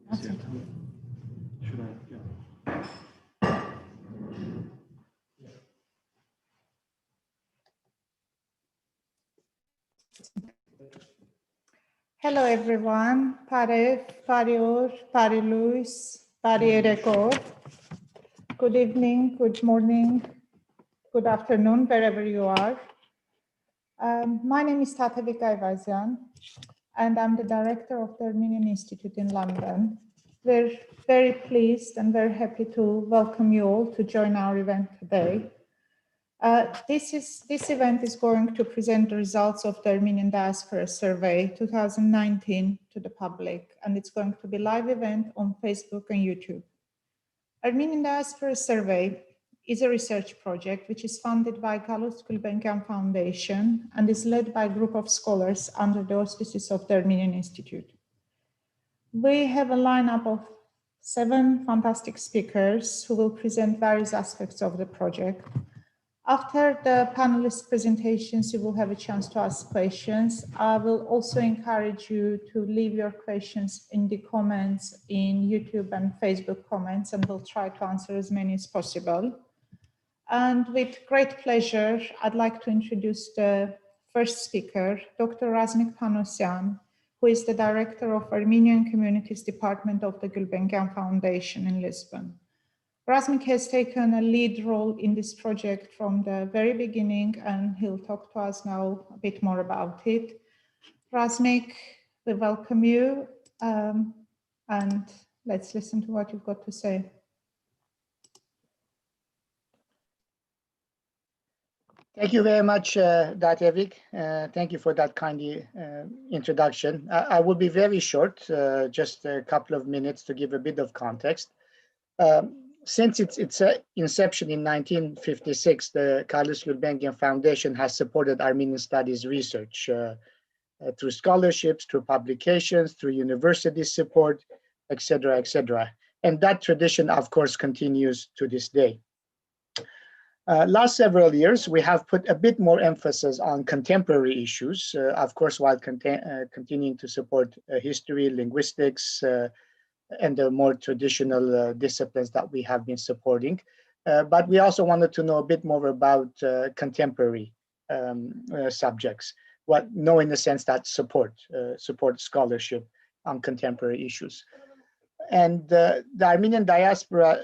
Should I? Yeah. Hello everyone, Pare, Parior, Parilus, Pariereko. Good evening, good morning, good afternoon, wherever you are. My name is Tatevik Ayvazian, and I'm the director of the Armenian Institute in London. We're very pleased and very happy to welcome you all to join our event today. This event is going to present the results of the Armenian Diaspora Survey 2019 to the public, and it's going to be a live event on Facebook and YouTube. Armenian Diaspora Survey is a research project which is funded by Calouste Gulbenkian Foundation and is led by a group of scholars under the auspices of the Armenian Institute. We have a lineup of 7 fantastic speakers who will present various aspects of the project. After the panelist presentations, you will have a chance to ask questions. I will also encourage you to leave your questions in the comments in YouTube and Facebook comments, and we'll try to answer as many as possible. And with great pleasure, I'd like to introduce the first speaker, Dr. Razmik Panossian, who is the director of Armenian Communities Department of the Gulbenkian Foundation in Lisbon. Razmik has taken a lead role in this project from the very beginning, and he'll talk to us now a bit more about it. Razmik, we welcome you, and let's listen to what you've got to say. Thank you very much, Tatevik. Thank you for that kind introduction. I will be very short, just a couple of minutes to give a bit of context. Since its inception in 1956, the Calouste Gulbenkian Foundation has supported Armenian studies research through scholarships, through publications, through university support, etc., etc. And that tradition, of course, continues to this day. Last several years, we have put a bit more emphasis on contemporary issues, of course, while continuing to support history, linguistics, and the more traditional disciplines that we have been supporting. But we also wanted to know a bit more about contemporary subjects, know in the sense that support scholarship on contemporary issues. And the Armenian Diaspora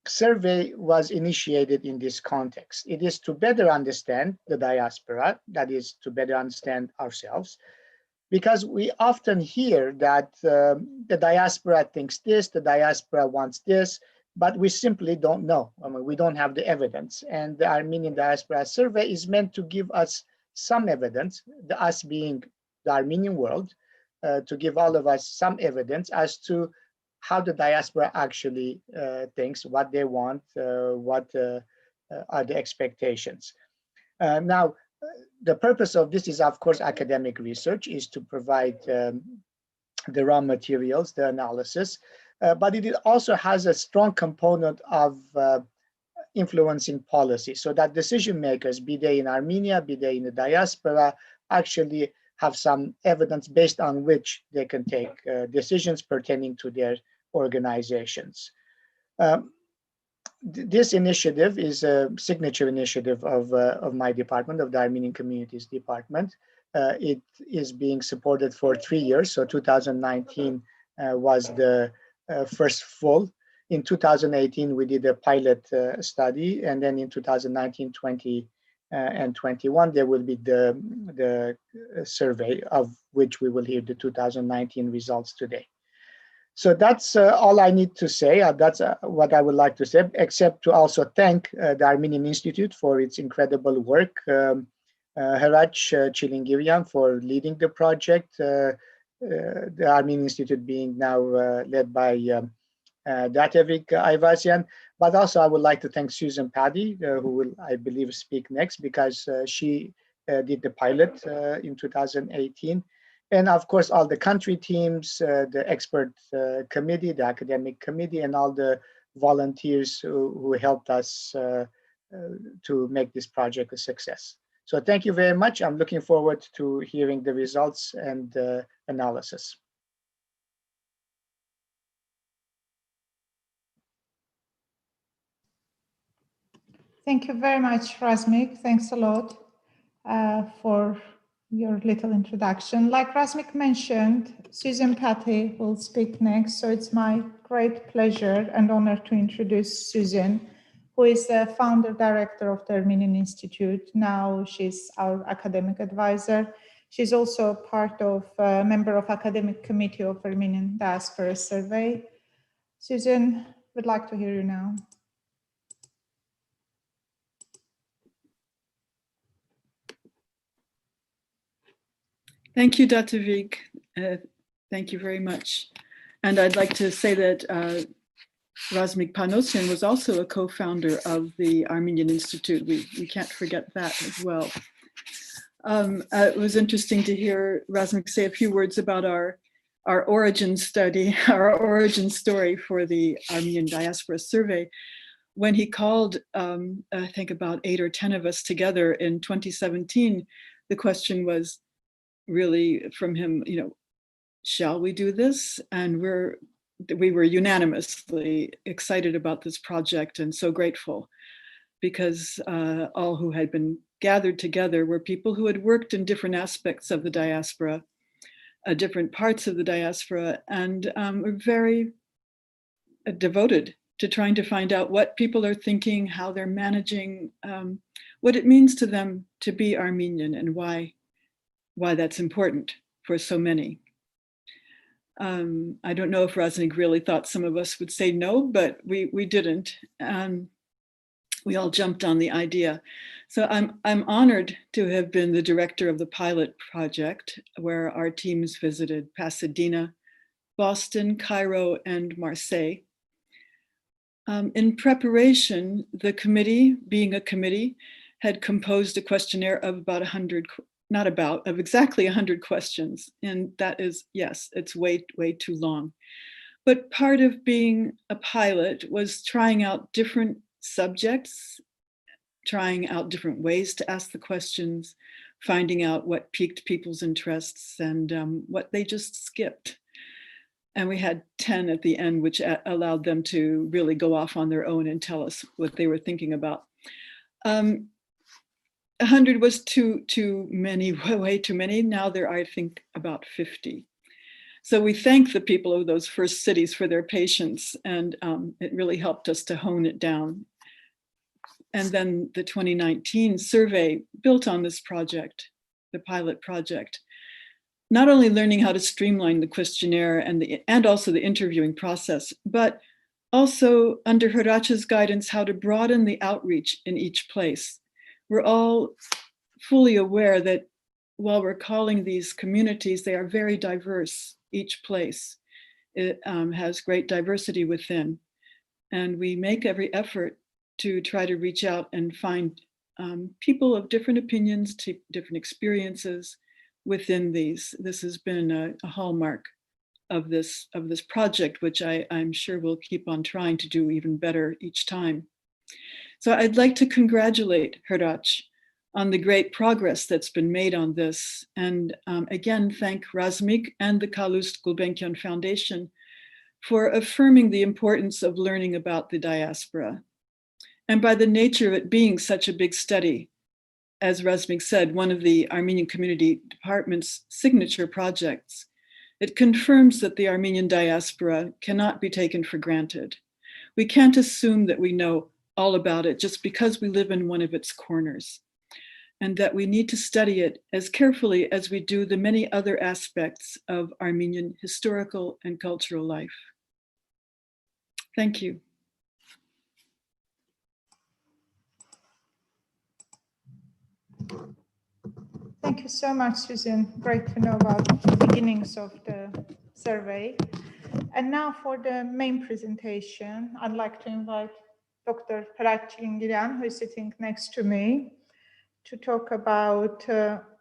Survey was initiated in this context. It is to better understand the diaspora, that is to better understand ourselves, because we often hear that the diaspora thinks this, the diaspora wants this, but we simply don't know. I mean, we don't have the evidence. And the Armenian Diaspora Survey is meant to give us some evidence, us being the Armenian world, to give all of us some evidence as to how the diaspora actually thinks, what they want, what are the expectations. Now, the purpose of this is, of course, academic research, is to provide the raw materials, the analysis, but it also has a strong component of influencing policy, so that decision makers, be they in Armenia, be they in the diaspora, actually have some evidence based on which they can take decisions pertaining to their organizations. This initiative is a signature initiative of my department, of the Armenian Communities Department. It is being supported for 3 years. So 2019 was the first full. In 2018, we did a pilot study. And then in 2019, 20, and 21, there will be the survey, of which we will hear the 2019 results today. So that's all I need to say. That's what I would like to say, except to also thank the Armenian Institute for its incredible work. Hratch, Tchilingirian for leading the project. The Armenian Institute being now led by Tatevik, Ayvazian. But also I would like to thank Susan Pattie, who will, I believe, speak next, because she did the pilot in 2018. And of course, all the country teams, the expert committee, the academic committee, and all the volunteers who helped us to make this project a success. So thank you very much. I'm looking forward to hearing the results and analysis. Thank you very much, Razmik. Thanks a lot for your little introduction. Like Razmik mentioned, Susan Pattie will speak next. So it's my great pleasure and honor to introduce Susan, who is the founder director of the Armenian Institute. Now she's our academic advisor. She's also part of a member of academic committee of Armenian Diaspora Survey. Susan, would like to hear you now. Thank you, Tatevik. Thank you very much. And I'd like to say that Razmik Panossian was also a co-founder of the Armenian Institute. We can't forget that as well. It was interesting to hear Razmik say a few words about our origin study, our origin story for the Armenian Diaspora Survey. When he called, I think about 8 or 10 of us together in 2017, the question was really from him, you know, shall we do this? And we were unanimously excited about this project and so grateful, because all who had been gathered together were people who had worked in different aspects of the diaspora, different parts of the diaspora, and were very devoted to trying to find out what people are thinking, how they're managing, what it means to them to be Armenian, and why that's important for so many. I don't know if Razmik really thought some of us would say no, but we didn't. We all jumped on the idea. So I'm honored to have been the director of the pilot project, where our teams visited Pasadena, Boston, Cairo, and Marseille. In preparation, the committee, being a committee, had composed a questionnaire of about 100, of exactly 100 questions. And that is, yes, it's way too long. But part of being a pilot was trying out different subjects, trying out different ways to ask the questions, finding out what piqued people's interests and what they just skipped. And we had 10 at the end, which allowed them to really go off on their own and tell us what they were thinking about. 100 was too many, way too many. Now there are, I think, about 50. So we thank the people of those first cities for their patience, and it really helped us to hone it down. And then the 2019 survey built on this project, the pilot project. not only learning how to streamline the questionnaire and also the interviewing process, but also under Hratch's guidance, how to broaden the outreach in each place. We're all fully aware that while we're calling these communities, they are very diverse, each place. It has great diversity within. And we make every effort to try to reach out and find people of different opinions, different experiences within these. This has been a hallmark of this project, which I'm sure we'll keep on trying to do even better each time. So I'd like to congratulate Hratch on the great progress that's been made on this. And again, thank Razmik and the Calouste Gulbenkian Foundation for affirming the importance of learning about the diaspora. And by the nature of it being such a big study, as Razmik said, one of the Armenian Community Department's signature projects, it confirms that the Armenian diaspora cannot be taken for granted. We can't assume that we know all about it just because we live in one of its corners, and that we need to study it as carefully as we do the many other aspects of Armenian historical and cultural life. Thank you. Thank you so much, Susan. Great to know about the beginnings of the survey. And now for the main presentation, I'd like to invite Dr. Tchilingirian, who is sitting next to me, to talk about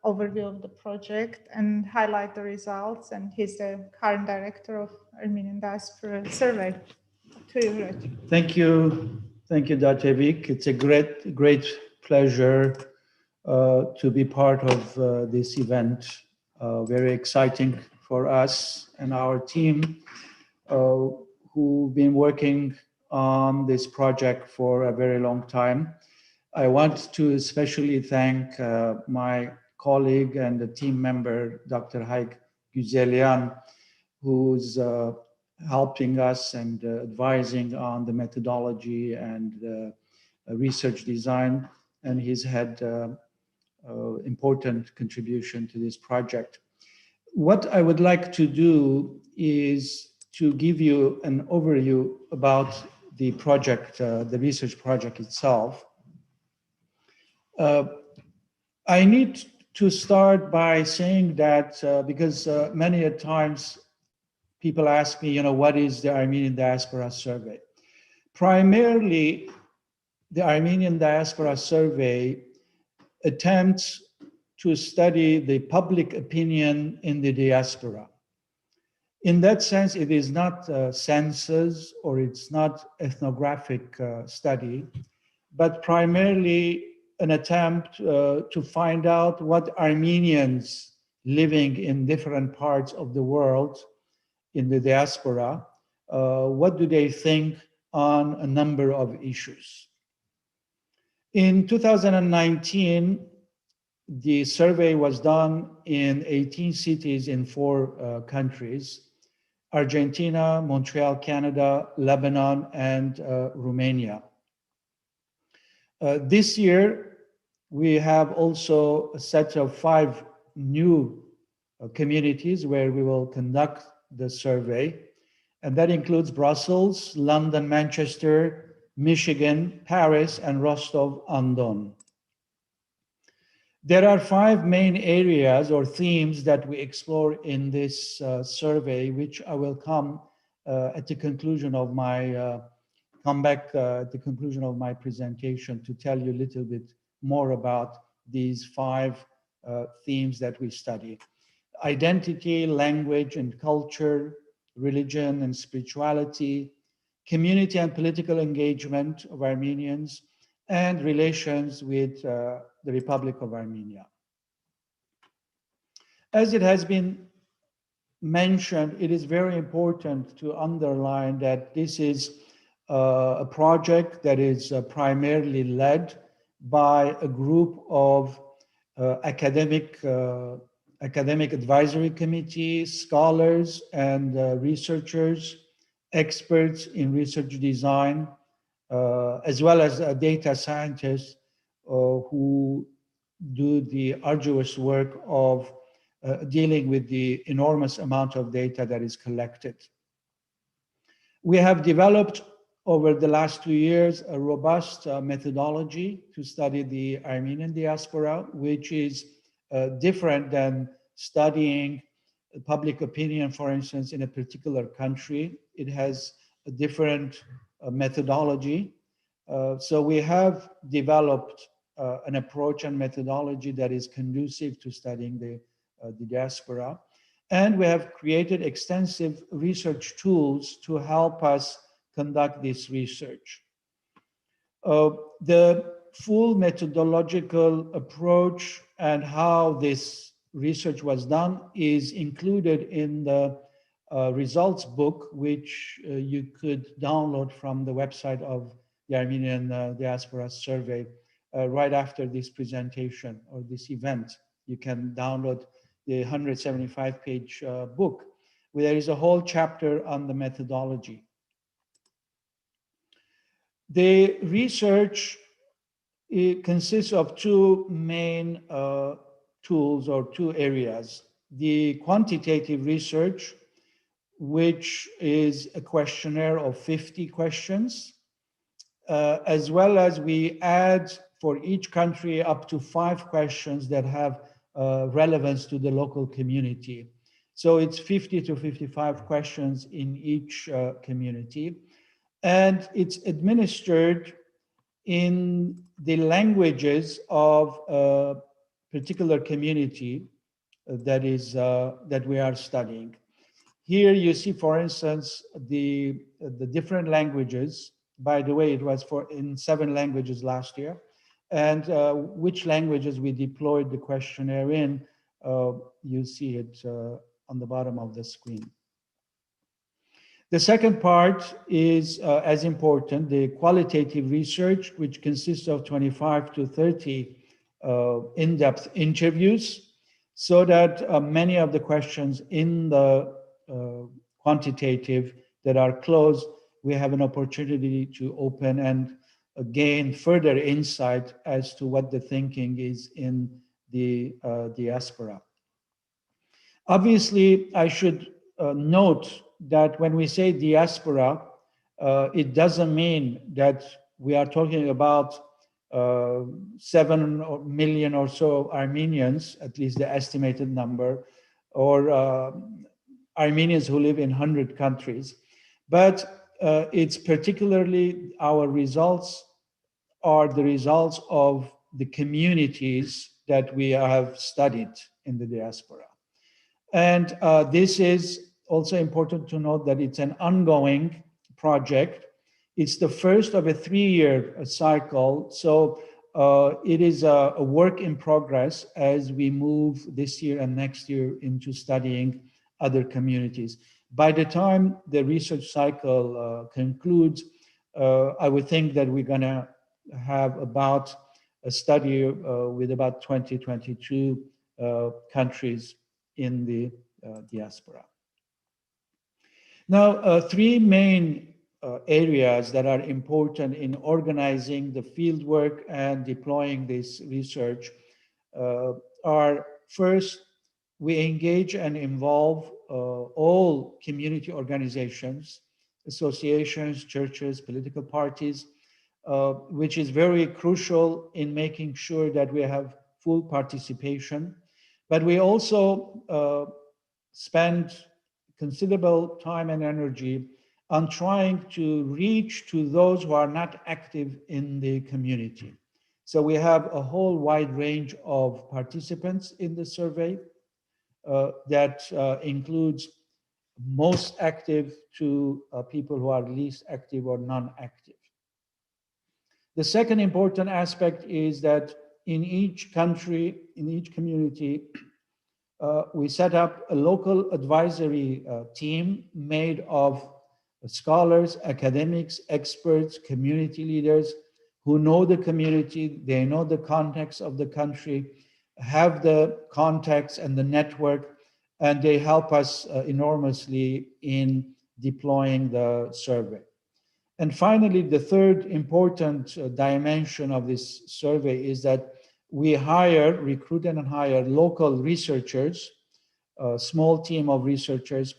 overview of the project and highlight the results. And he's the current director of Armenian Diaspora Survey. To you, Hratch. Thank you, Tatevik. It's a great pleasure to be part of this event. Very exciting for us and our team who've been working on this project for a very long time. I want to especially thank my colleague and the team member, Dr. Haidostian, who's helping us and advising on the methodology and research design, and he's had important contribution to this project. What I would like to do is to give you an overview about the project, the research project itself. I need to start by saying that because many a times people ask me, what is the Armenian Diaspora Survey? Primarily, the Armenian Diaspora Survey attempts to study the public opinion in the diaspora. In that sense, it is not a census or it's not ethnographic study, but primarily an attempt to find out what Armenians living in different parts of the world in the diaspora, what do they think on a number of issues. In 2019, the survey was done in 18 cities in 4 countries: Argentina, Montreal, Canada, Lebanon, and Romania. This year, we have also a set of 5 new communities where we will conduct the survey, and that includes Brussels, London, Manchester, Michigan, Paris, and Rostov-on-Don. There are 5 main areas or themes that we explore in this survey, which I will come at the conclusion of my at the conclusion of my presentation to tell you a little bit more about these 5 themes that we study: identity, language and culture, religion and spirituality, community and political engagement of Armenians, and relations with the Republic of Armenia. As it has been mentioned, it is very important to underline that this is a project that is primarily led by a group of academic advisory committees, scholars and researchers, experts in research design, as well as data scientists who do the arduous work of dealing with the enormous amount of data that is collected. We have developed over the last 2 years a robust methodology to study the Armenian diaspora, which is different than studying public opinion, for instance, in a particular country. It has a different methodology. So we have developed an approach and methodology that is conducive to studying the diaspora. And we have created extensive research tools to help us conduct this research. The full methodological approach and how this research was done is included in the results book, which you could download from the website of the Armenian Diaspora Survey right after this presentation or this event. You can download the 175-page book, where there is a whole chapter on the methodology. The research, it consists of two main tools or two areas. The quantitative research, which is a questionnaire of 50 questions, as well as we add for each country up to 5 questions that have relevance to the local community. So it's 50 to 55 questions in each community. And it's administered in the languages of a particular community that we are studying. Here you see, for instance, the different languages. By the way, it was in 7 languages last year. And which languages we deployed the questionnaire in, you see it on the bottom of the screen. The second part is as important, the qualitative research, which consists of 25 to 30 in-depth interviews, so that many of the questions in the quantitative that are closed, we have an opportunity to open and gain further insight as to what the thinking is in the diaspora. Obviously, I should note that when we say diaspora, it doesn't mean that we are talking about 7 million or so Armenians, at least the estimated number, or Armenians who live in 100 countries. But it's particularly our results are the results of the communities that we have studied in the diaspora. And this is also important to note that it's an ongoing project. It's the first of a 3-year cycle. So it is a work in progress as we move this year and next year into studying other communities. By the time the research cycle concludes, I would think that we're gonna have about a study with about 22 countries in the diaspora. Now, 3 main areas that are important in organizing the fieldwork and deploying this research are, first, we engage and involve all community organizations, associations, churches, political parties, which is very crucial in making sure that we have full participation. But we also spend considerable time and energy on trying to reach to those who are not active in the community. So we have a whole wide range of participants in the survey that includes most active to people who are least active or non-active. The second important aspect is that in each country, in each community, we set up a local advisory team made of scholars, academics, experts, community leaders who know the community, they know the context of the country, have the contacts and the network, and they help us enormously in deploying the survey. And finally, the third important dimension of this survey is that we recruit and hire local researchers small team of researchers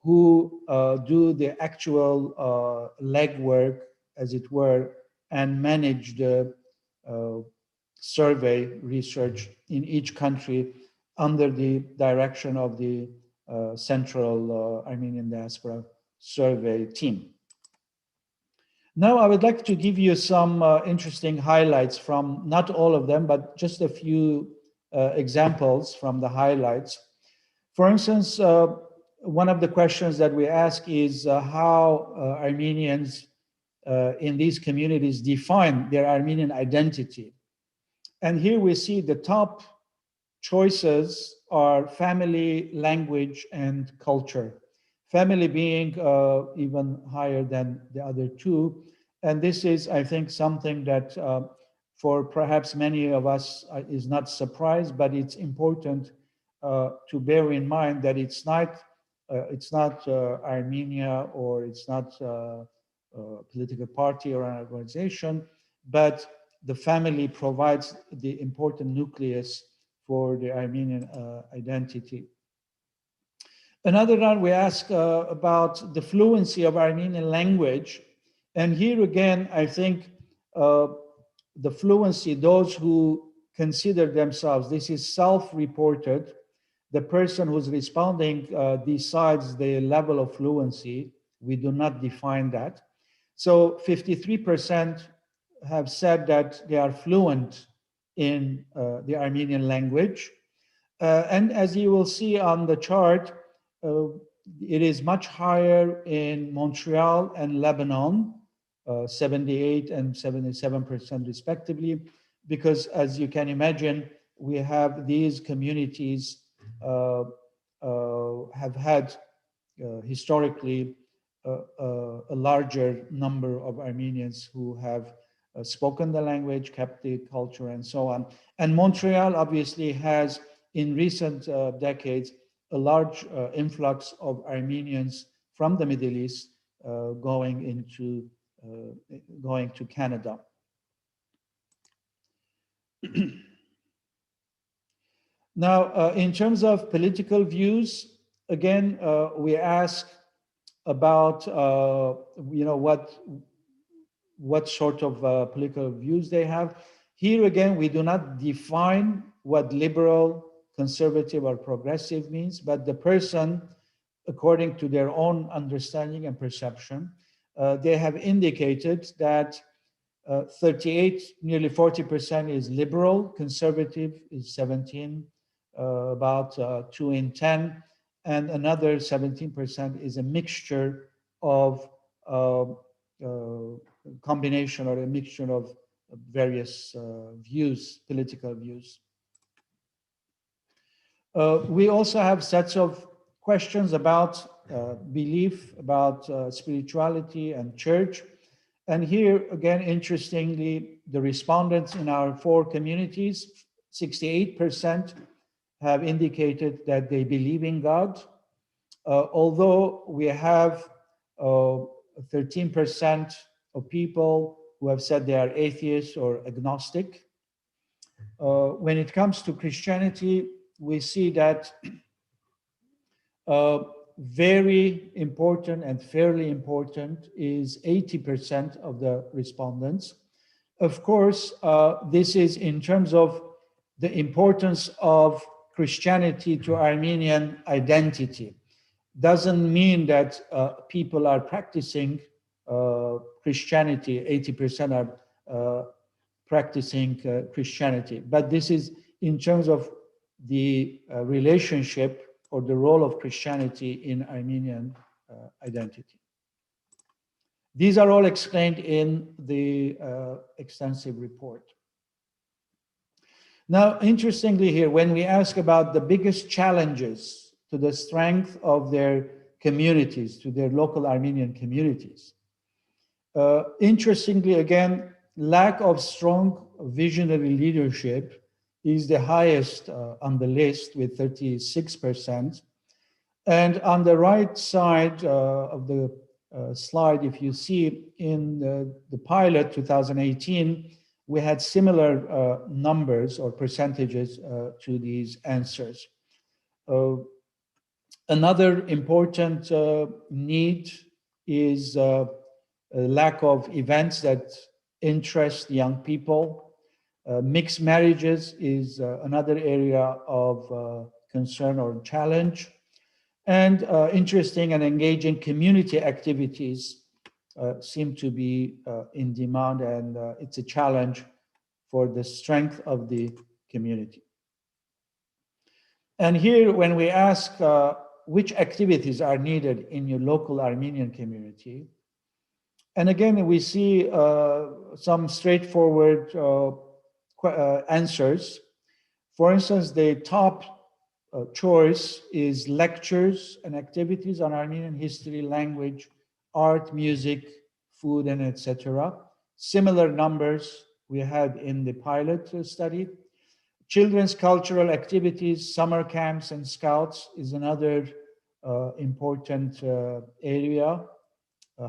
who do the actual legwork, as it were, and manage the survey research in each country under the direction of the Central Armenian Diaspora Survey team. Now I would like to give you some interesting highlights from, not all of them, but just a few examples from the highlights. For instance, one of the questions that we ask is how Armenians in these communities define their Armenian identity. And here we see the top choices are family, language, and culture. Family being even higher than the other two. And this is, I think, something that for perhaps many of us is not surprised, but it's important to bear in mind that it's not Armenia, or it's not a political party or an organization, but the family provides the important nucleus for the Armenian identity. Another one, we ask about the fluency of Armenian language. And here again, I think the fluency, those who consider themselves, this is self-reported, the person who's responding decides the level of fluency. We do not define that. So 53% have said that they are fluent in the Armenian language. And as you will see on the chart, it is much higher in Montreal and Lebanon, 78 and 77% respectively, because as you can imagine, we have these communities have had historically a larger number of Armenians who have spoken the language, kept the culture, and so on. And Montreal obviously has, in recent decades, a large influx of Armenians from the Middle East going to Canada. Now, in terms of political views, again, we ask about what sort of political views they have. Here again, we do not define what liberal, conservative, or progressive means, but the person, according to their own understanding and perception, they have indicated that 38, nearly 40% is liberal, conservative is 17, about 2 in 10, and another 17% is a mixture of combination or a mixture of various views, political views. We also have sets of questions about belief, about spirituality and church. And here, again, interestingly, the respondents in our 4 communities, 68% have indicated that they believe in God, although we have 13% of people who have said they are atheists or agnostic. When it comes to Christianity, we see that very important and fairly important is 80% of the respondents. Of course, this is in terms of the importance of Christianity to Armenian identity. Doesn't mean that people are practicing Christianity, 80% are practicing Christianity. But this is in terms of the relationship or the role of Christianity in Armenian identity. These are all explained in the extensive report. Now, interestingly here, when we ask about the biggest challenges to the strength of their communities, to their local Armenian communities, interestingly, again, lack of strong visionary leadership is the highest on the list with 36%. And on the right side of the slide, if you see in the pilot 2018, we had similar numbers or percentages to these answers. Another important need is a lack of events that interest young people. Mixed marriages is another area of concern or challenge. And interesting and engaging community activities seem to be in demand, and it's a challenge for the strength of the community. And here, when we ask which activities are needed in your local Armenian community, and again, we see some straightforward answers. For instance, the top choice is lectures and activities on Armenian history, language, art, music, food, and etc. Similar numbers we had in the pilot study. Children's cultural activities, summer camps, and scouts is another important area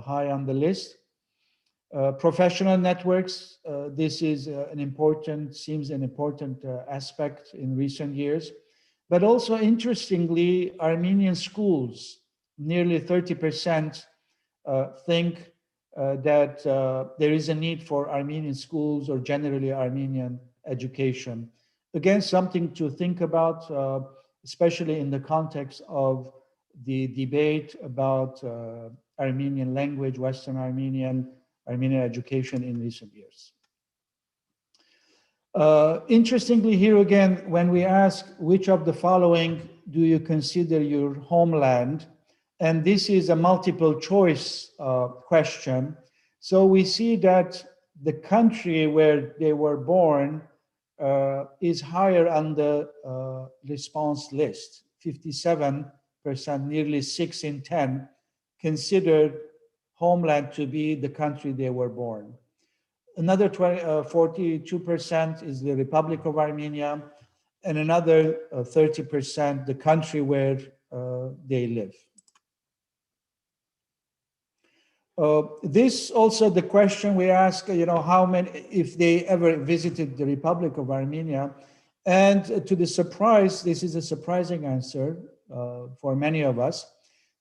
high on the list. Professional networks, this is seems an important aspect in recent years. But also, interestingly, Armenian schools, nearly 30% think that there is a need for Armenian schools or generally Armenian education. Again, something to think about, especially in the context of the debate about Armenian language, Western Armenian education in recent years. Interestingly, here again, when we ask which of the following do you consider your homeland, and this is a multiple choice question, so we see that the country where they were born is higher on the response list. 57%, nearly 6 in 10, considered homeland to be the country they were born. Another 42% is the Republic of Armenia, and another 30% the country where they live. This also the question we ask, how many, if they ever visited the Republic of Armenia, and to the surprise, this is a surprising answer for many of us.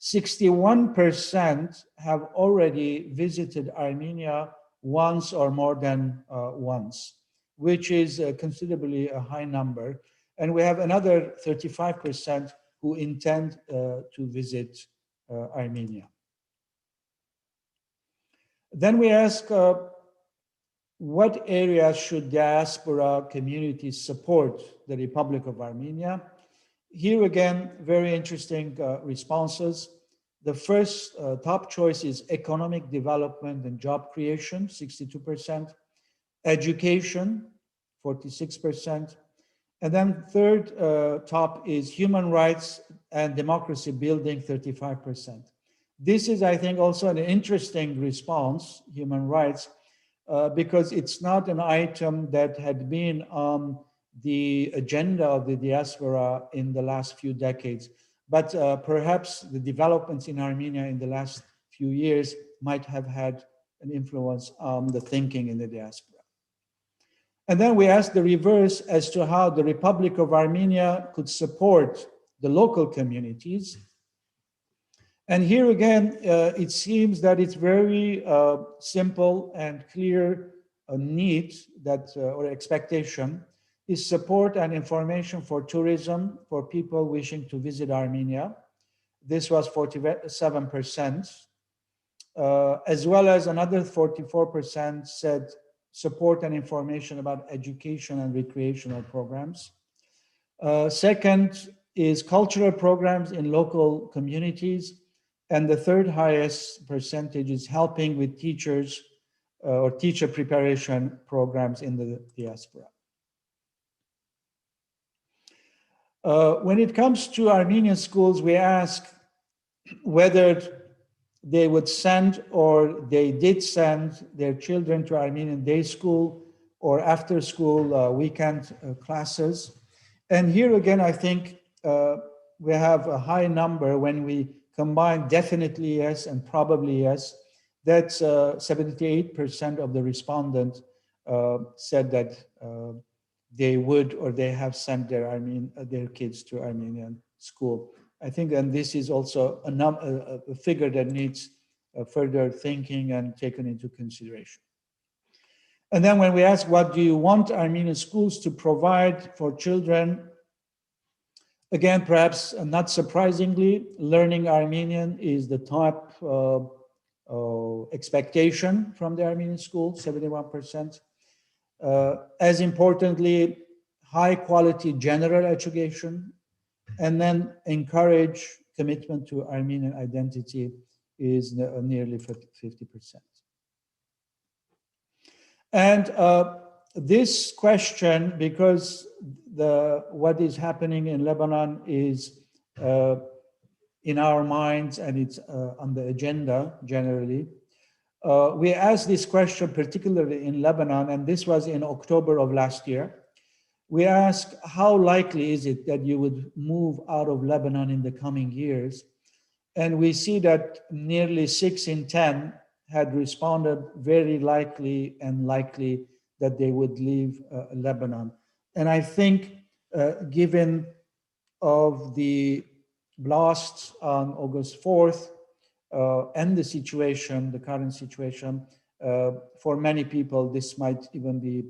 61% have already visited Armenia once or more than once, which is considerably a high number. And we have another 35% who intend to visit Armenia. Then we ask, what areas should diaspora communities support the Republic of Armenia? Here again, very interesting responses. The first top choice is economic development and job creation, 62%, education, 46%, and then third top is human rights and democracy building, 35%. This is, I think, also an interesting response, human rights, because it's not an item that had been on the agenda of the diaspora in the last few decades. But perhaps the developments in Armenia in the last few years might have had an influence on the thinking in the diaspora. And then we ask the reverse as to how the Republic of Armenia could support the local communities. And here again, it seems that it's very simple and clear need that, or expectation, is support and information for tourism for people wishing to visit Armenia. This was 47%, as well as another 44% said support and information about education and recreational programs. Second is cultural programs in local communities. And the third highest percentage is helping with teachers or teacher preparation programs in the diaspora. When it comes to Armenian schools, we ask whether they would send or they did send their children to Armenian day school or after school weekend classes. And here again, I think we have a high number when we combine definitely yes and probably yes. That's 78% of the respondents said that they would or they have sent their kids to Armenian school. I think, and this is also a figure that needs further thinking and taken into consideration. And then when we ask, what do you want Armenian schools to provide for children? Again, perhaps not surprisingly, learning Armenian is the top expectation from the Armenian school, 71%. As importantly, high quality general education, and then encourage commitment to Armenian identity is nearly 50%. And this question, because what is happening in Lebanon is in our minds and it's on the agenda generally, we asked this question particularly in Lebanon, and this was in October of last year. We asked, how likely is it that you would move out of Lebanon in the coming years? And we see that nearly 6 in 10 had responded very likely and likely that they would leave Lebanon. And I think given of the blasts on August 4th and the situation, the current situation, for many people, this might even be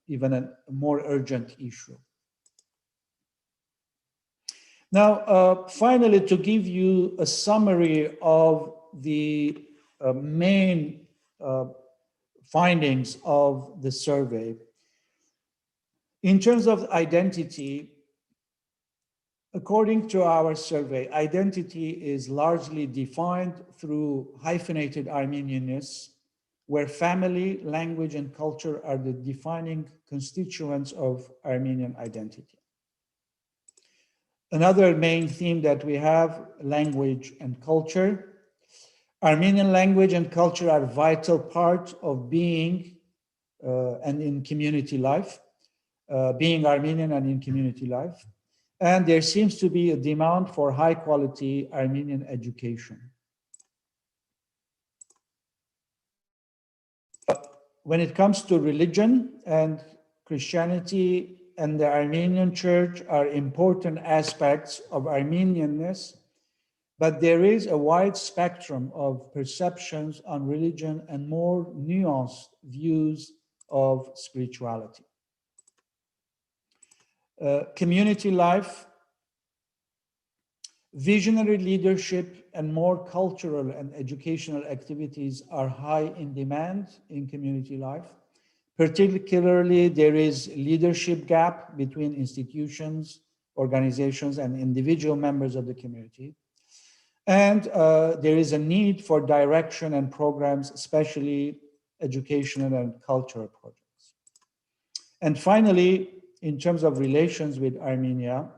even a more urgent issue. Now, finally, to give you a summary of the main findings of the survey. In terms of identity, according to our survey, identity is largely defined through hyphenated Armenianness, where family, language, and culture are the defining constituents of Armenian identity. Another main theme that we have, language and culture. Armenian language and culture are a vital part of being and in community life, being Armenian and in community life. And there seems to be a demand for high quality Armenian education. When it comes to religion, and Christianity and the Armenian church are important aspects of Armenianness, but there is a wide spectrum of perceptions on religion and more nuanced views of spirituality. Community life, visionary leadership, and more cultural and educational activities are high in demand in community life. Particularly, there is leadership gap between institutions, organizations, and individual members of the community. And there is a need for direction and programs, especially educational and cultural projects. And finally, in terms of relations with Armenia,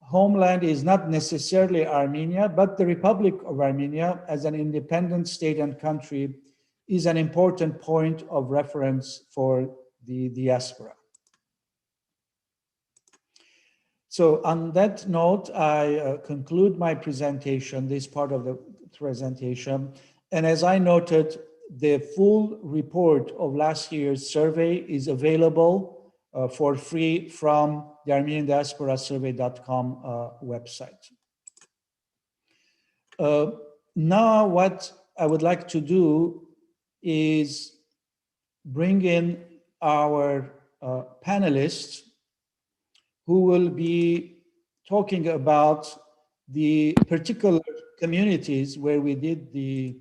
homeland is not necessarily Armenia, but the Republic of Armenia as an independent state and country is an important point of reference for the diaspora. So on that note, I conclude my presentation, this part of the presentation. And as I noted, the full report of last year's survey is available for free from the Armenian Diaspora Survey.com website. Now what I would like to do is bring in our panelists who will be talking about the particular communities where we did the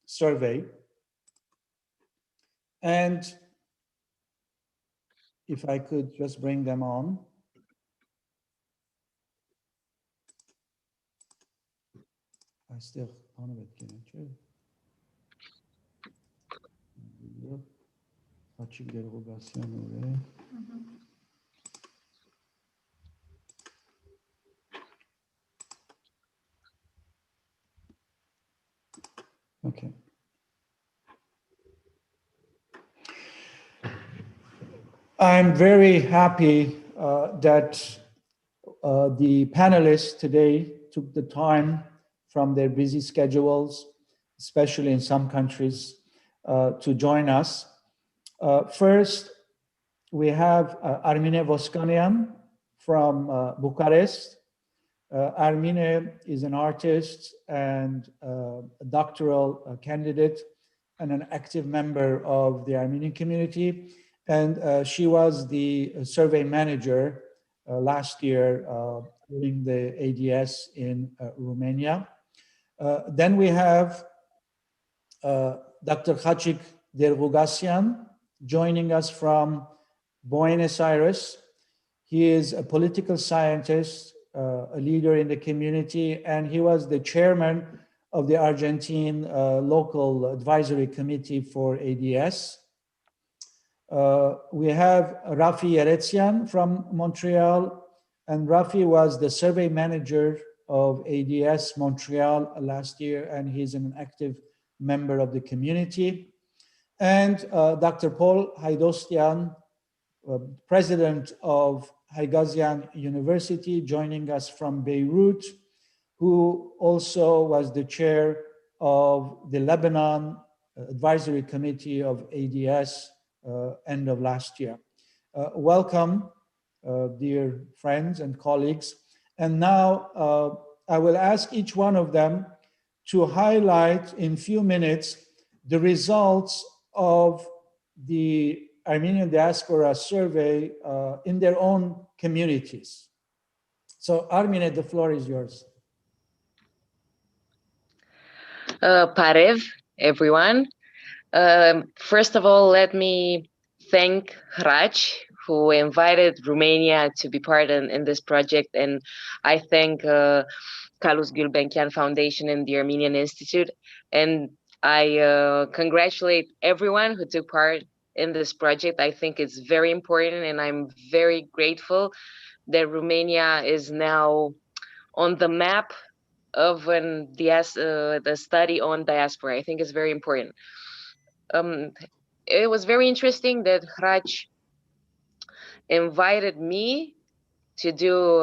survey. And if I could just bring them on. I still on it, Khachig, Derghougassian. Okay. I'm very happy that the panelists today took the time from their busy schedules, especially in some countries, to join us. First, we have Armine Vosganian from Bucharest. Armine is an artist and a doctoral candidate and an active member of the Armenian community. And she was the survey manager last year during the ADS in Romania. Then we have Dr. Khachig Derghougassian joining us from Buenos Aires. He is a political scientist, a leader in the community, and he was the chairman of the Argentine local advisory committee for ADS. We have Raffi Yeretsian from Montreal, and Raffi was the survey manager of ADS Montreal last year, and he's an active member of the community. And Dr. Paul Haidostian, president of Ayvazian University, joining us from Beirut, who also was the chair of the Lebanon Advisory Committee of ADS end of last year. Welcome, dear friends and colleagues. And now I will ask each one of them to highlight in few minutes the results of the Armenian Diaspora survey in their own communities. So Armine, the floor is yours. Parev, everyone. First of all, let me thank Hratch, who invited Romania to be part in this project. And I thank Calouste Gulbenkian Foundation and the Armenian Institute. And I congratulate everyone who took part in this project. I think it's very important, and I'm very grateful that Romania is now on the map of the study on diaspora. I think it's very important. It was very interesting that Hratch invited me to do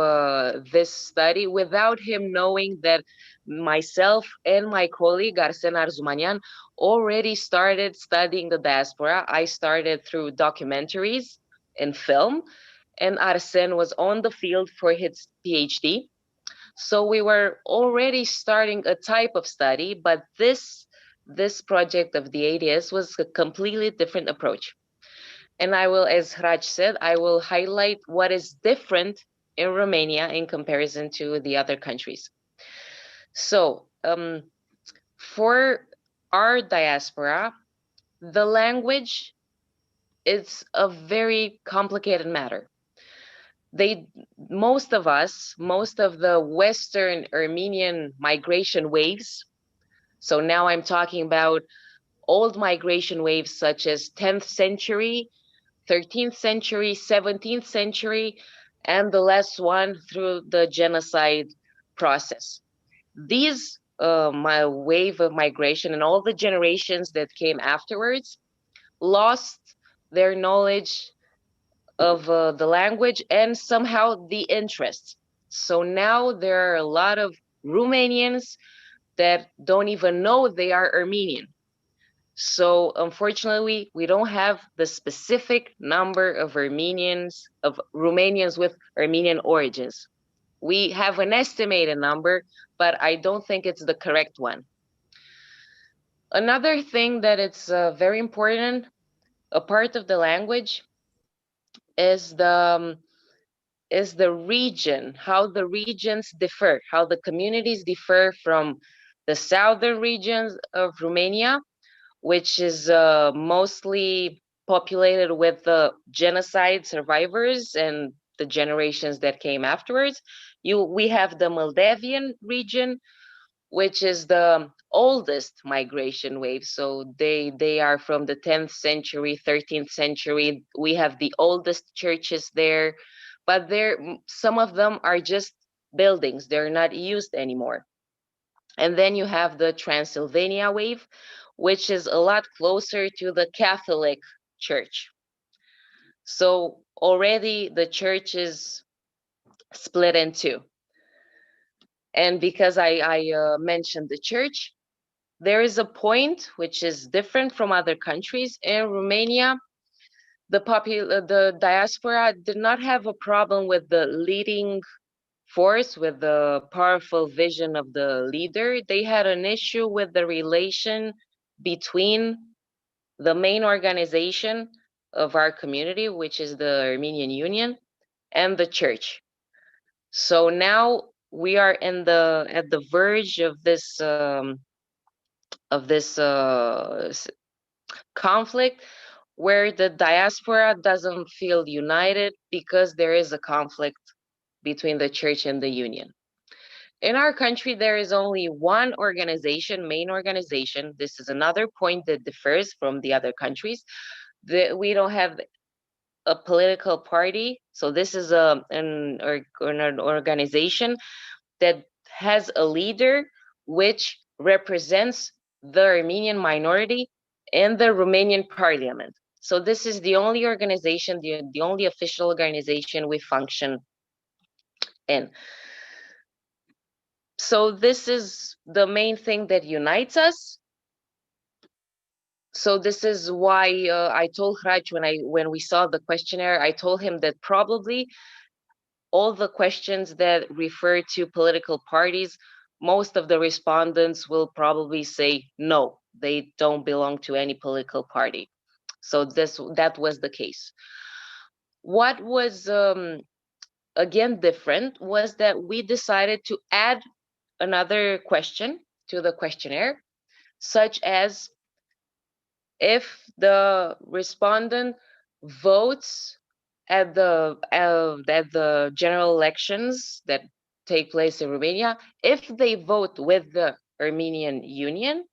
this study without him knowing that myself and my colleague Arsen Arzumanian already started studying the diaspora. I started through documentaries and film, and Arsen was on the field for his PhD. So we were already starting a type of study, but this project of the ADS was a completely different approach. And I will, as Hratch said, I will highlight what is different in Romania in comparison to the other countries. So for our diaspora, the language is a very complicated matter. Most of the Western Armenian migration waves, so now I'm talking about old migration waves such as 10th century, 13th century, 17th century, and the last one through the genocide process. These my wave of migration and all the generations that came afterwards lost their knowledge of the language and somehow the interest. So now there are a lot of Romanians that don't even know they are Armenian. So unfortunately, we don't have the specific number of Romanians with Armenian origins. We have an estimated number, but I don't think it's the correct one. Another thing that it's very important, a part of the language, is the region, how the regions differ, how the communities differ from the southern regions of Romania, which is mostly populated with the genocide survivors and the generations that came afterwards. We have the Moldavian region, which is the oldest migration wave. So they are from the 10th century, 13th century. We have the oldest churches there, but some of them are just buildings. They're not used anymore. And then you have the Transylvania wave, which is a lot closer to the Catholic Church. So already the church is split in two. And because I mentioned the church, there is a point which is different from other countries in Romania. the diaspora did not have a problem with the leading force, with the powerful vision of the leader. They had an issue with the relation between the main organization of our community, which is the Armenian Union, and the church. So now we are at the verge of this conflict, where the diaspora doesn't feel united because there is a conflict between the church and the union. In our country, there is only one organization, main organization. This is another point that differs from the other countries. We don't have a political party. So this is an organization that has a leader which represents the Armenian minority in the Romanian parliament. So this is the only organization, the only official organization we function in. So this is the main thing that unites us. So this is why I told Hratch when we saw the questionnaire, I told him that probably all the questions that refer to political parties, most of the respondents will probably say no, they don't belong to any political party. So that was the case. What was again different was that we decided to add another question to the questionnaire, such as if the respondent votes at the general elections that take place in Romania, if they vote with the Armenian Union,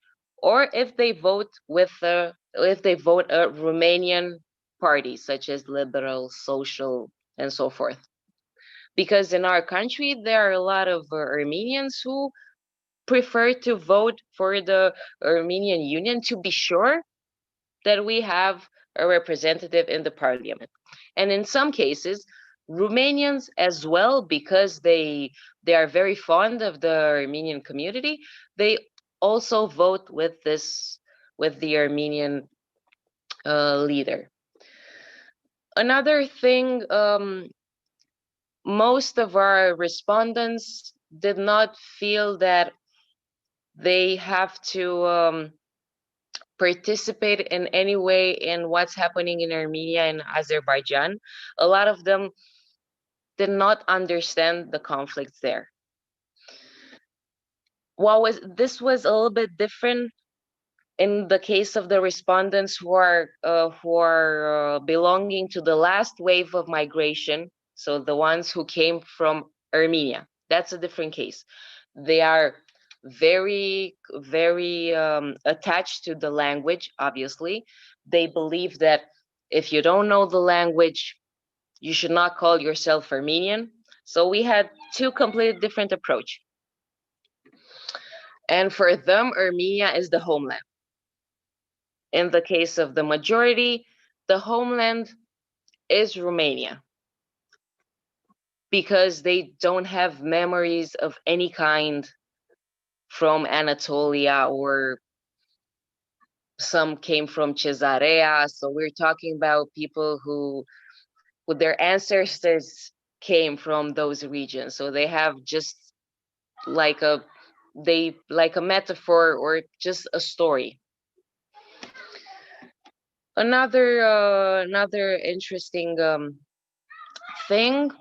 or if they vote a Romanian party, such as liberal, social, and so forth. Because in our country, there are a lot of Armenians who prefer to vote for the Armenian Union to be sure that we have a representative in the parliament. And in some cases, Romanians as well, because they are very fond of the Armenian community, they also vote with the Armenian leader. Another thing, most of our respondents did not feel that they have to participate in any way in what's happening in Armenia and Azerbaijan. A lot of them did not understand the conflicts there. This was a little bit different in the case of the respondents who are belonging to the last wave of migration, so the ones who came from Armenia. That's a different case. They are very, very attached to the language, obviously. They believe that if you don't know the language, you should not call yourself Armenian. So we had two completely different approaches. And for them, Armenia is the homeland. In the case of the majority, the homeland is Romania, because they don't have memories of any kind from Anatolia, or some came from Caesarea. So we're talking about people who their ancestors came from those regions. So they have just like a metaphor or just a story. Another interesting thing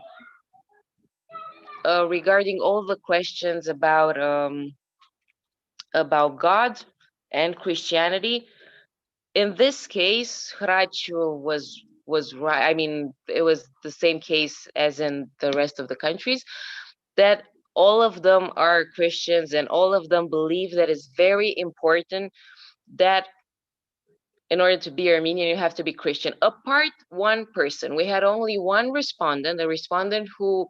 regarding all the questions about God and Christianity. In this case, Hratch was right. I mean, it was the same case as in the rest of the countries, that all of them are Christians and all of them believe that it's very important that in order to be Armenian, you have to be Christian. Apart one person, we had only one respondent, a respondent who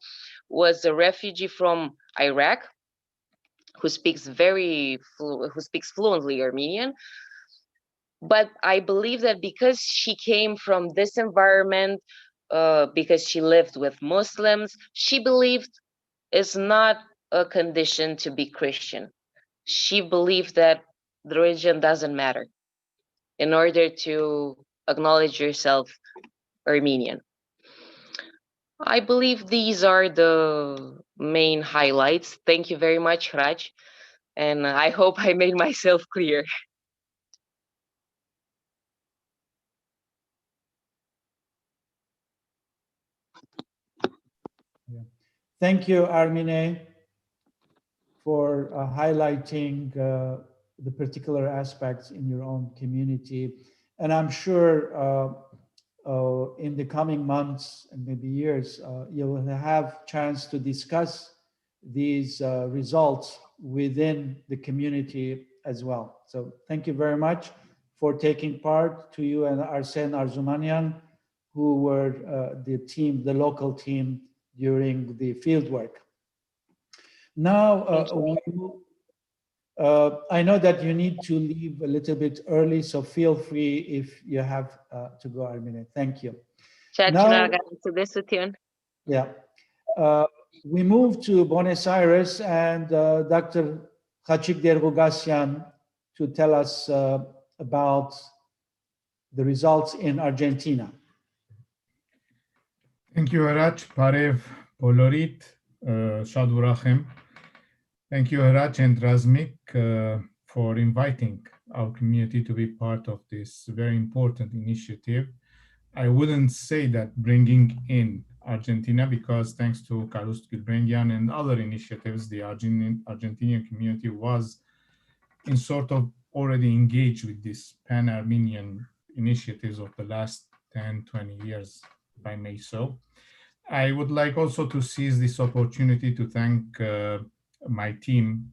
was a refugee from Iraq, who speaks fluently Armenian. But I believe that because she came from this environment, because she lived with Muslims, she believed it's not a condition to be Christian. She believed that the religion doesn't matter in order to acknowledge yourself Armenian. I believe these are the main highlights. Thank you very much, Hratch, and I hope I made myself clear. Thank you, Armine, for highlighting the particular aspects in your own community. And I'm sure in the coming months and maybe years, you will have chance to discuss these results within the community as well. So thank you very much for taking part, to you and Arsen Arzumanian, who were the team, the local team during the field work. Now, I know that you need to leave a little bit early, so feel free if you have to go, Armine. Thank you. Now, yeah, we move to Buenos Aires and Dr. Khachig Derghougassian to tell us about the results in Argentina. Thank you, Hratch, Parev, Polorit, Shadurachem. Thank you, Hratch and Razmik, for inviting our community to be part of this very important initiative. I wouldn't say that bringing in Argentina, because thanks to Calouste, Gulbenkian, and other initiatives, the Argentinian community was in sort of already engaged with this pan-Armenian initiatives of the last 10, 20 years, if I may so. I would like also to seize this opportunity to thank my team,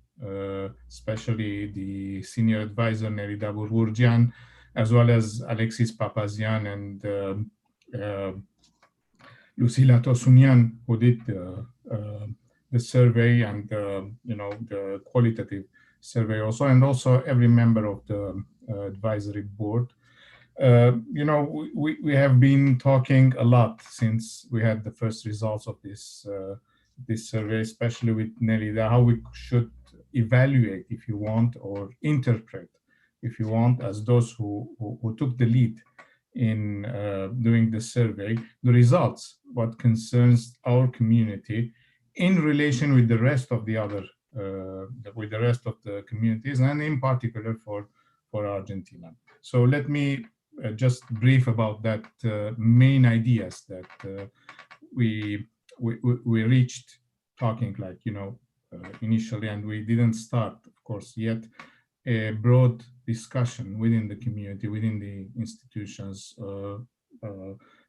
especially the senior advisor Nerida Burburgian, as well as Alexis Papazian and Lucila Tosunian, who did the survey and the qualitative survey also, and also every member of the advisory board. We have been talking a lot since we had the first results of this survey, especially with Nerida, how we should evaluate, if you want, or interpret, if you want, as those who took the lead in doing the survey, the results, what concerns our community in relation with the rest of the other, with the rest of the communities, and in particular for Argentina. So let me just brief about that main ideas that we reached talking, like, initially, and we didn't start, of course, yet a broad discussion within the community, within the institutions,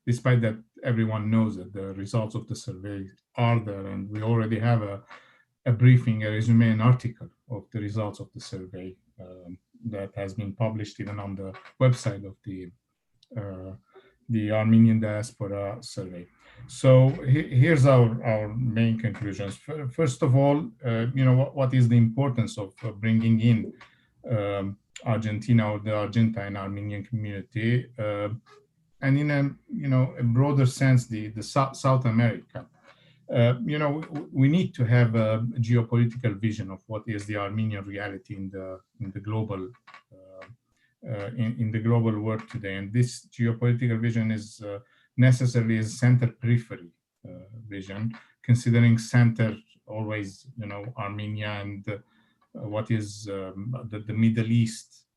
despite that everyone knows that the results of the survey are there, and we already have a briefing, a resume, an article of the results of the survey that has been published even on the website of the Armenian Diaspora survey. So here's our main conclusions. First of all, what is the importance of bringing in Argentina or the Argentine Armenian community, and in a broader sense, the South America. We need to have a geopolitical vision of what is the Armenian reality in the global in the global world today, and this geopolitical vision is necessarily a center periphery vision, considering center always Armenia and what is the Middle East,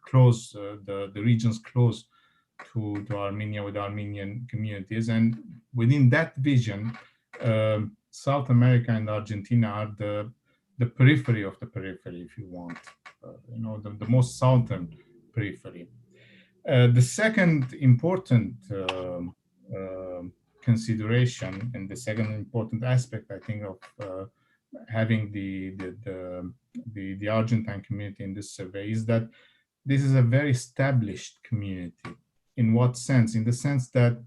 close the regions close to Armenia with Armenian communities, and within that vision, South America and Argentina are the periphery of the periphery, if you want, the most southern periphery. The second important consideration and the second important aspect, I think, of having the Argentine community in this survey is that this is a very established community. In what sense? In the sense that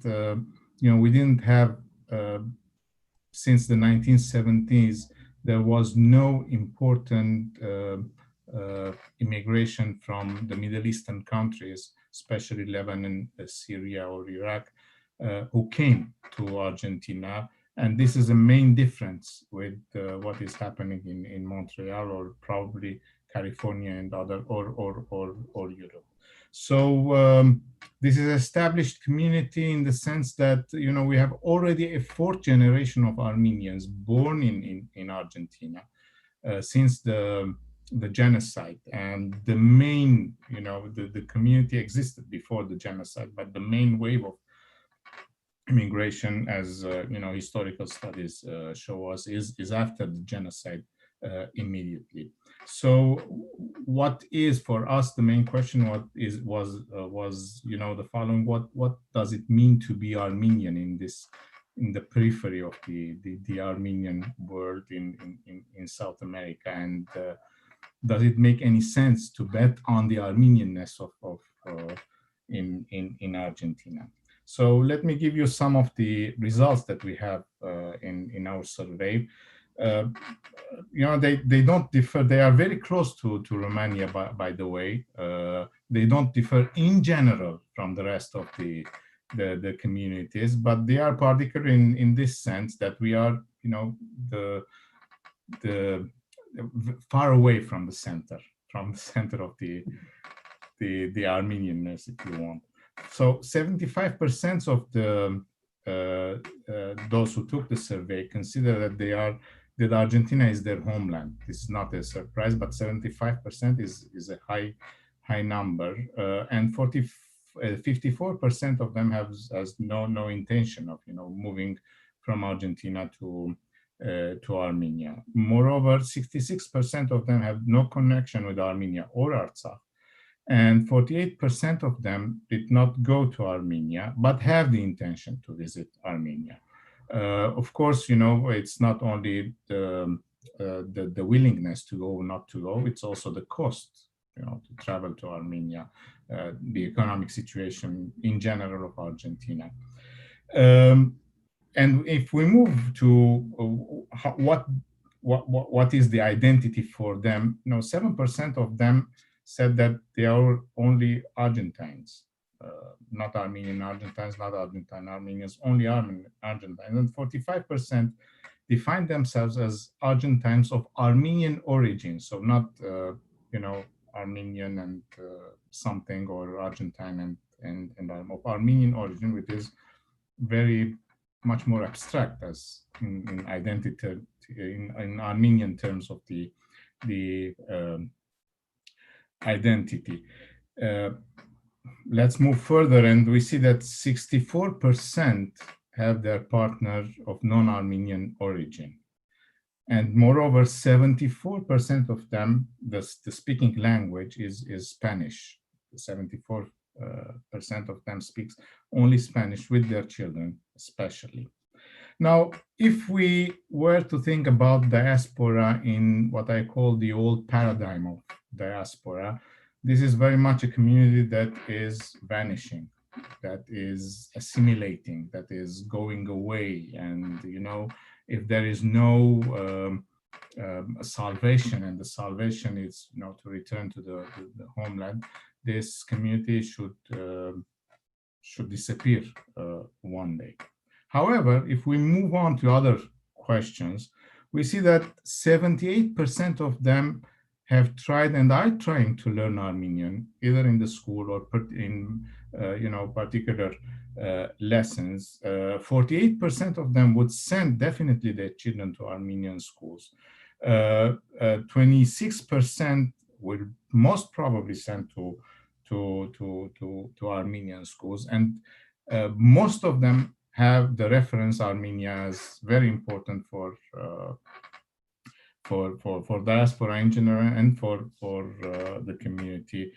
we didn't have since the 1970s, there was no important immigration from the Middle Eastern countries, especially Lebanon, Syria, or Iraq, who came to Argentina. And this is a main difference with what is happening in Montreal or probably California and other or Europe. So this is established community in the sense that we have already a fourth generation of Armenians born in Argentina since the genocide, and the main the community existed before the genocide, but the main wave of immigration, as historical studies show us, is after the genocide immediately. So what is for us the main question was the following: what does it mean to be Armenian in the periphery of the Armenian world in South America, and does it make any sense to bet on the Armenianness of in Argentina? So let me give you some of the results that we have in our survey. They don't differ. They are very close to Romania, by the way. They don't differ in general from the rest of the communities, but they are particular in this sense that we are, the far away from the center of the Armenianness, if you want. So 75% of the those who took the survey consider that Argentina is their homeland. This is not a surprise, but 75% is a high number, and 54% of them has no intention of moving from Argentina to Armenia. Moreover, 66% of them have no connection with Armenia or Artsakh, and 48% of them did not go to Armenia, but have the intention to visit Armenia. Of course, it's not only the willingness to go or not to go, it's also the cost, to travel to Armenia, the economic situation in general of Argentina. And if we move to what is the identity for them, 7% of them said that they are only Argentines, not Armenian Argentines, not Argentine Armenians, only Argentines. And 45% define themselves as Argentines of Armenian origin, so not Armenian and something, or Argentine and of Armenian origin, which is very much more abstract as in identity in Armenian terms of the identity. Let's move further, and we see that 64% have their partner of non-Armenian origin. And moreover, 74% of them, the speaking language is Spanish. 74% of them speaks only Spanish with their children, especially. Now, if we were to think about diaspora in what I call the old paradigm of diaspora, this is very much a community that is vanishing, that is assimilating, that is going away. And, if there is no salvation, and the salvation is, to return to the homeland, this community should disappear one day. However, if we move on to other questions, we see that 78% of them have tried and are trying to learn Armenian, either in the school or in particular lessons. 48% of them would send definitely their children to Armenian schools. 26% will most probably send to Armenian schools, and most of them have the reference Armenia as very important for diaspora in general and for the community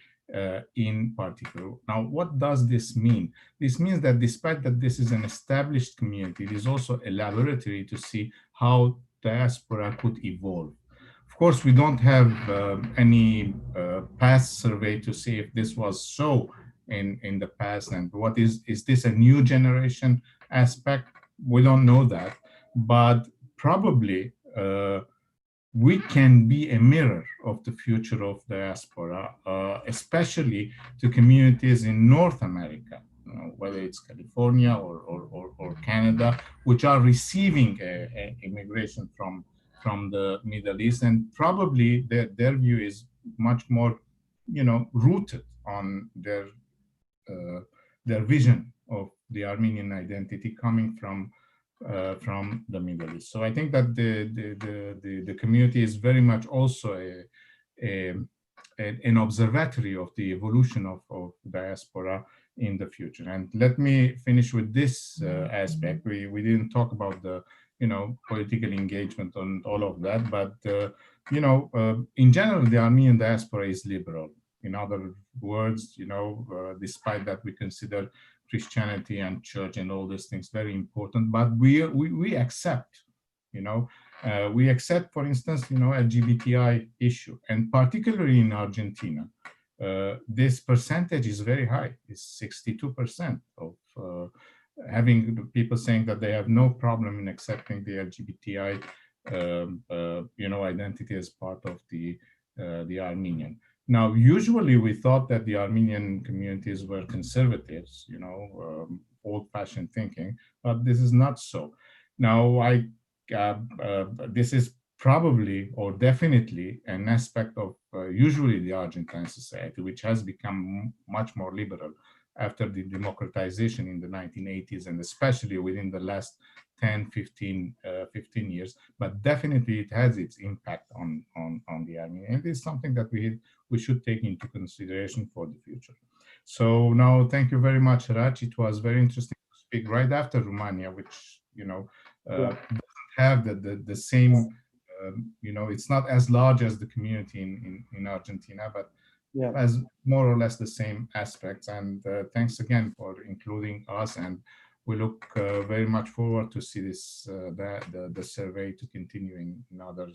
in particular. Now, what does this mean? This means that despite that this is an established community, it is also a laboratory to see how diaspora could evolve. Of course, we don't have any past survey to see if this was so in the past, and what is this a new generation aspect? We don't know that, but probably we can be a mirror of the future of diaspora, especially to communities in North America. whether it's California or Canada, which are receiving immigration from the Middle East, and probably their view is much more, rooted on their vision of the Armenian identity coming from the Middle East. So I think that the community is very much also an observatory of the evolution of diaspora in the future. And let me finish with this aspect. We didn't talk about the political engagement and all of that, but in general, the Armenian diaspora is liberal. In other words, despite that we consider Christianity and church and all these things very important, but we accept, we accept, for instance, LGBTI issue, and particularly in Argentina, this percentage is very high. It's 62% of having people saying that they have no problem in accepting the LGBTI, identity as part of the Armenian. Now, usually we thought that the Armenian communities were conservatives, old-fashioned thinking, but this is not so. Now, this is probably or definitely an aspect of usually the Argentine society, which has become much more liberal after the democratization in the 1980s, and especially within the last 10, 15 years. But definitely it has its impact on the Armenian. And it's something that we should take into consideration for the future. So now, thank you very much, Hratch. It was very interesting to speak right after Romania, which, doesn't have the same, it's not as large as the community in Argentina, but has more or less the same aspects. And thanks again for including us, and we look very much forward to see this the survey to continue in other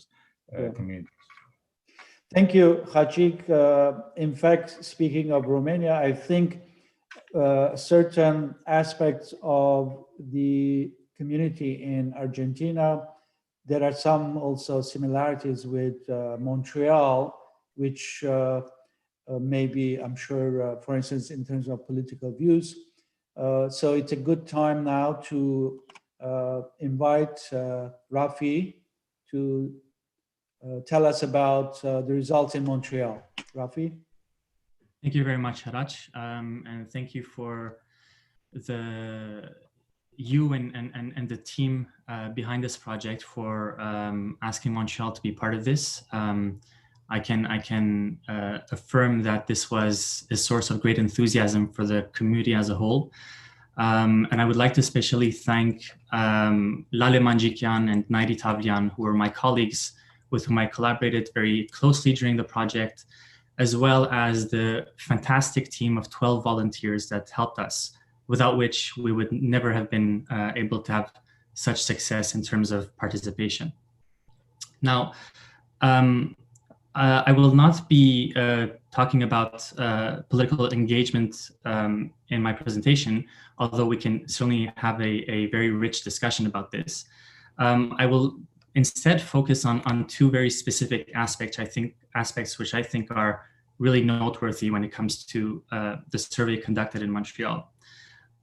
communities. Thank you, Khachig. In fact, speaking of Romania, I think certain aspects of the community in Argentina, there are some also similarities with Montreal, which maybe, I'm sure, for instance, in terms of political views. So it's a good time now to invite Raffi to tell us about the results in Montreal. Raffi? Thank you very much, Hratch, and thank you for you and the team behind this project for asking Montreal to be part of this. I can affirm that this was a source of great enthusiasm for the community as a whole. And I would like to especially thank Lale Manjikian and Nairi Tavlian, who were my colleagues with whom I collaborated very closely during the project, as well as the fantastic team of 12 volunteers that helped us, without which we would never have been able to have such success in terms of participation. Now, I will not be talking about political engagement in my presentation, although we can certainly have a very rich discussion about this. I will instead focus on two very specific aspects which I think are really noteworthy when it comes to the survey conducted in Montreal.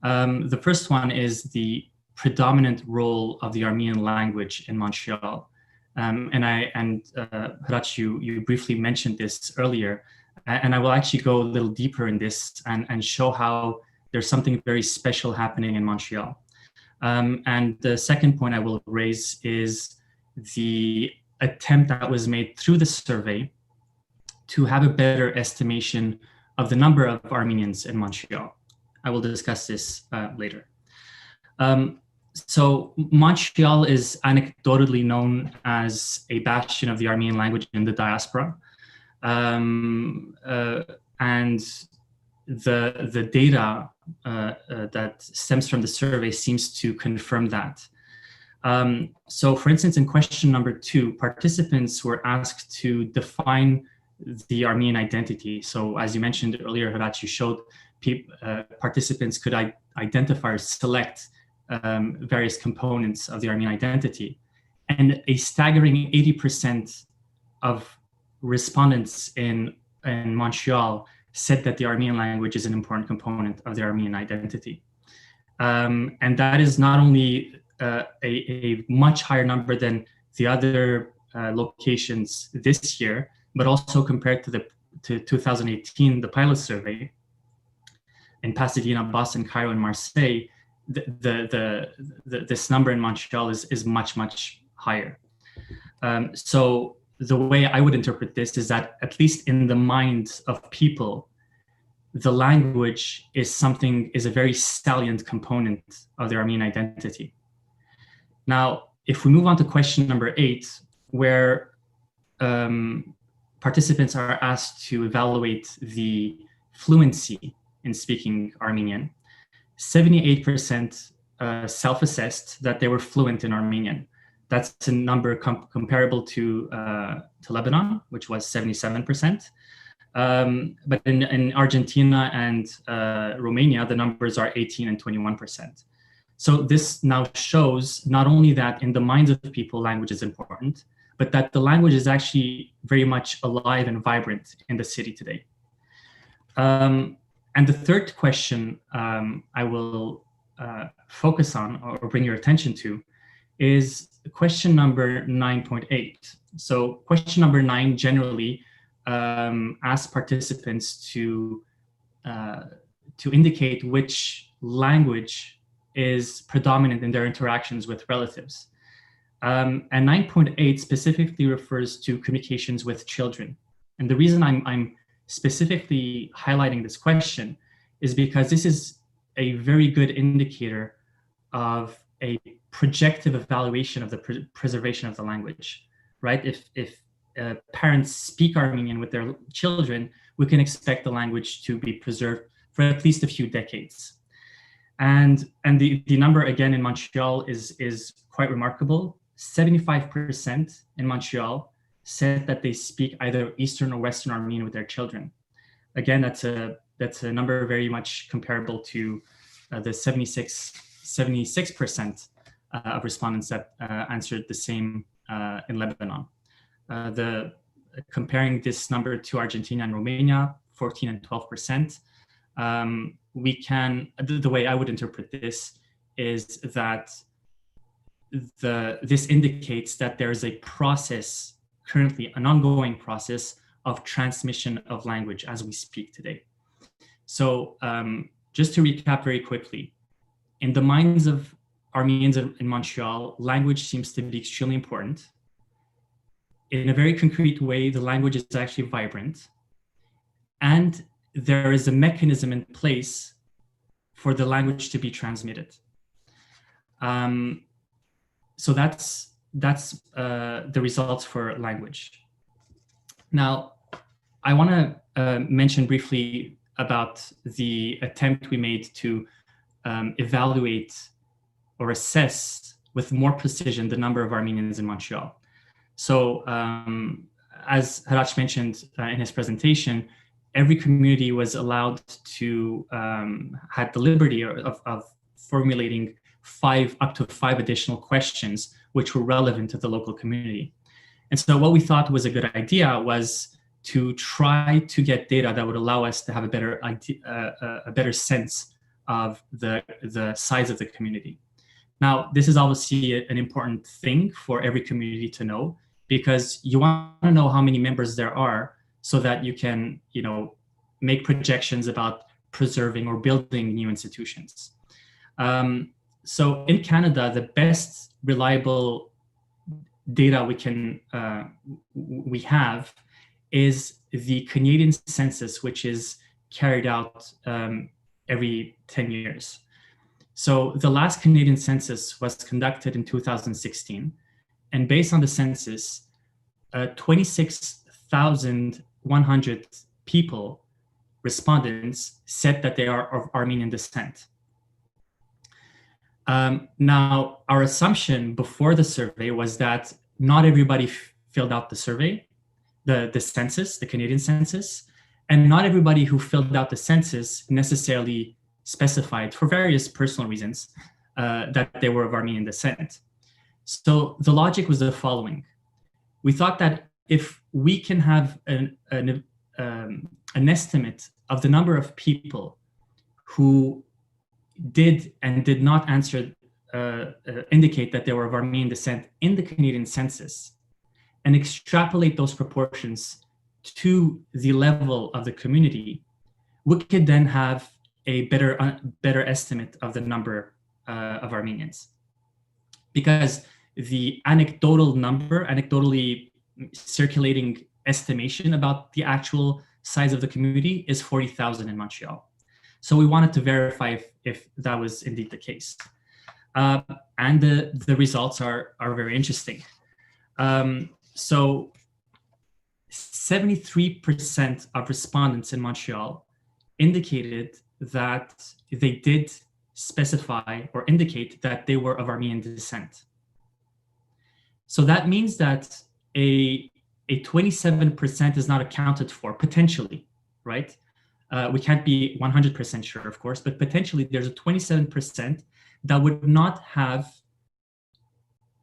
The first one is the predominant role of the Armenian language in Montreal. Hratch, you briefly mentioned this earlier, and I will actually go a little deeper in this and show how there's something very special happening in Montreal. And the second point I will raise is the attempt that was made through the survey to have a better estimation of the number of Armenians in Montreal. I will discuss this later. So Montreal is anecdotally known as a bastion of the Armenian language in the diaspora. And the data that stems from the survey seems to confirm that. So for instance, in question number 2, participants were asked to define the Armenian identity. So as you mentioned earlier, Hratch, you showed participants could identify or select various components of the Armenian identity. And a staggering 80% of respondents in Montreal said that the Armenian language is an important component of the Armenian identity. And that is not only a much higher number than the other locations this year, but also compared to 2018, the pilot survey in Pasadena, Boston, Cairo, and Marseille, this number in Montreal is much, much higher. So the way I would interpret this is that, at least in the minds of people, the language is a very salient component of their Armenian identity. Now, if we move on to question number 8, where participants are asked to evaluate the fluency in speaking Armenian, 78% self-assessed that they were fluent in Armenian. That's a number comparable to Lebanon, which was 77%. But in Argentina and Romania, the numbers are 18 and 21%. So this now shows not only that in the minds of people, language is important, but that the language is actually very much alive and vibrant in the city today. And the third question I will focus on or bring your attention to is question number 9.8. So question number 9 generally asks participants to indicate which language is predominant in their interactions with relatives. And 9.8 specifically refers to communications with children. And the reason I'm specifically highlighting this question is because this is a very good indicator of a projective evaluation of the preservation of the language, right? If parents speak Armenian with their children, we can expect the language to be preserved for at least a few decades. And the number, again, in Montreal is quite remarkable. 75% in Montreal said that they speak either Eastern or Western Armenian with their children. Again, that's a number very much comparable to the 76% of respondents that answered the same in Lebanon. Comparing this number to Argentina and Romania, 14 and 12%, the way I would interpret this is that this indicates that there is a process, currently an ongoing process of transmission of language as we speak today. So just to recap very quickly, in the minds of Armenians in Montreal, language seems to be extremely important. In a very concrete way, the language is actually vibrant, and there is a mechanism in place for the language to be transmitted. So that's the results for language. Now, I want to mention briefly about the attempt we made to evaluate or assess with more precision the number of Armenians in Montreal. So as Hratch mentioned in his presentation, every community was allowed to had the liberty of formulating up to five additional questions which were relevant to the local community. And so what we thought was a good idea was to try to get data that would allow us to have a better sense of the size of the community. Now, this is obviously an important thing for every community to know, because you want to know how many members there are so that you can, make projections about preserving or building new institutions. So in Canada, the best reliable data we have is the Canadian census, which is carried out every 10 years. So the last Canadian census was conducted in 2016. And based on the census, 26,100 people, respondents, said that they are of Armenian descent. Now, our assumption before the survey was that not everybody filled out the survey, the census, the Canadian census, and not everybody who filled out the census necessarily specified, for various personal reasons, that they were of Armenian descent. So the logic was the following. We thought that if we can have an estimate of the number of people who did and did not answer, indicate that they were of Armenian descent in the Canadian census, and extrapolate those proportions to the level of the community, we could then have a better estimate of the number of Armenians. Because the anecdotally circulating estimation about the actual size of the community is 40,000 in Montreal. So we wanted to verify if that was indeed the case. And the results are very interesting. So 73% of respondents in Montreal indicated that they did specify or indicate that they were of Armenian descent. So that means that a 27% is not accounted for, potentially, right? We can't be 100% sure, of course, but potentially there's a 27% that would not have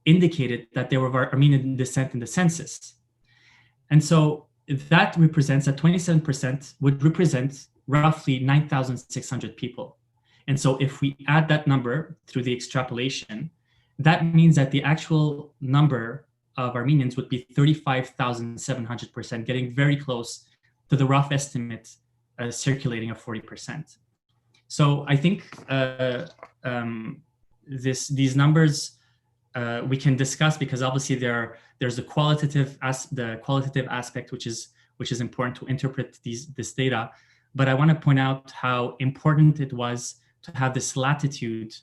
indicated that they were of Armenian descent in the census. And so that represents that 27% would represent roughly 9,600 people. And so if we add that number through the extrapolation, that means that the actual number of Armenians would be 35,700%, getting very close to the rough estimate circulating of 40%. So I think these numbers we can discuss, because obviously there's the qualitative aspect, which is important to interpret this data. But I want to point out how important it was to have this latitude,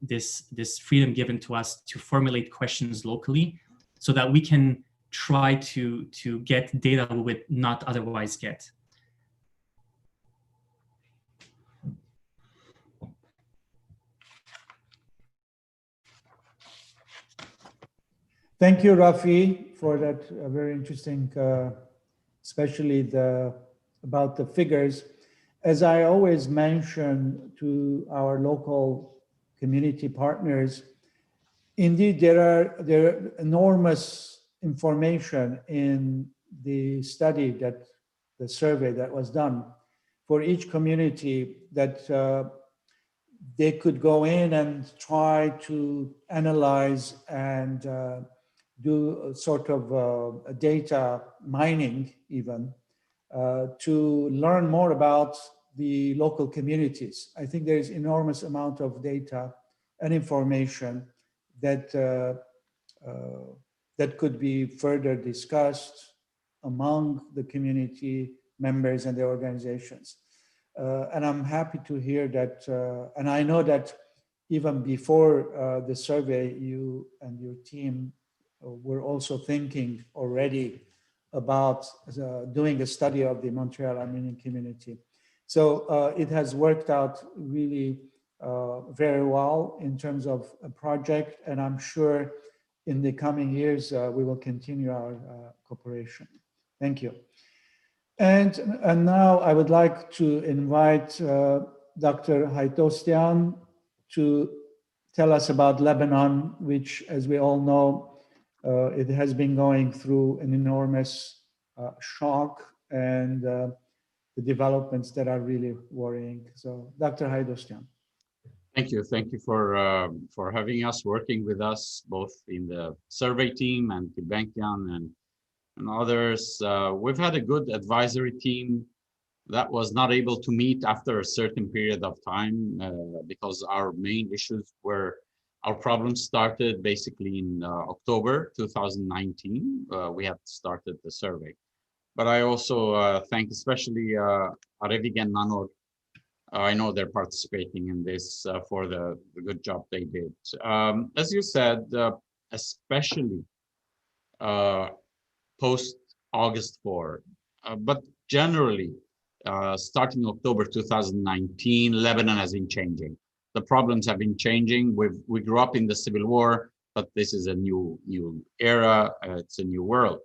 this freedom given to us to formulate questions locally, so that we can try to get data we would not otherwise get. Thank you, Raffi, for that very interesting, especially about the figures. As I always mention to our local community partners, indeed there are enormous information in the study, that the survey that was done for each community, that they could go in and try to analyze and do a sort of data mining even to learn more about the local communities. I think there is enormous amount of data and information that that could be further discussed among the community members and their organizations. And I'm happy to hear that, and I know that even before the survey, you and your team were also thinking already about doing a study of the Montreal Armenian community. So it has worked out really very well in terms of a project, and I'm sure in the coming years we will continue our cooperation. Thank you. And now I would like to invite Dr. Haidostian to tell us about Lebanon, which, as we all know, it has been going through an enormous shock and the developments that are really worrying. So, Dr. Haidostian. Thank you for having us, working with us both in the survey team and Gulbenkian and others. We've had a good advisory team that was not able to meet after a certain period of time because our main issues were, our problems started basically in October 2019. We had started the survey. But I also thank especially Tatevik and Nanor. I know they're participating in this for the good job they did. As you said, especially post August 4, but generally starting October 2019, Lebanon has been changing. The problems have been changing. We grew up in the civil war, but this is a new era. It's a new world.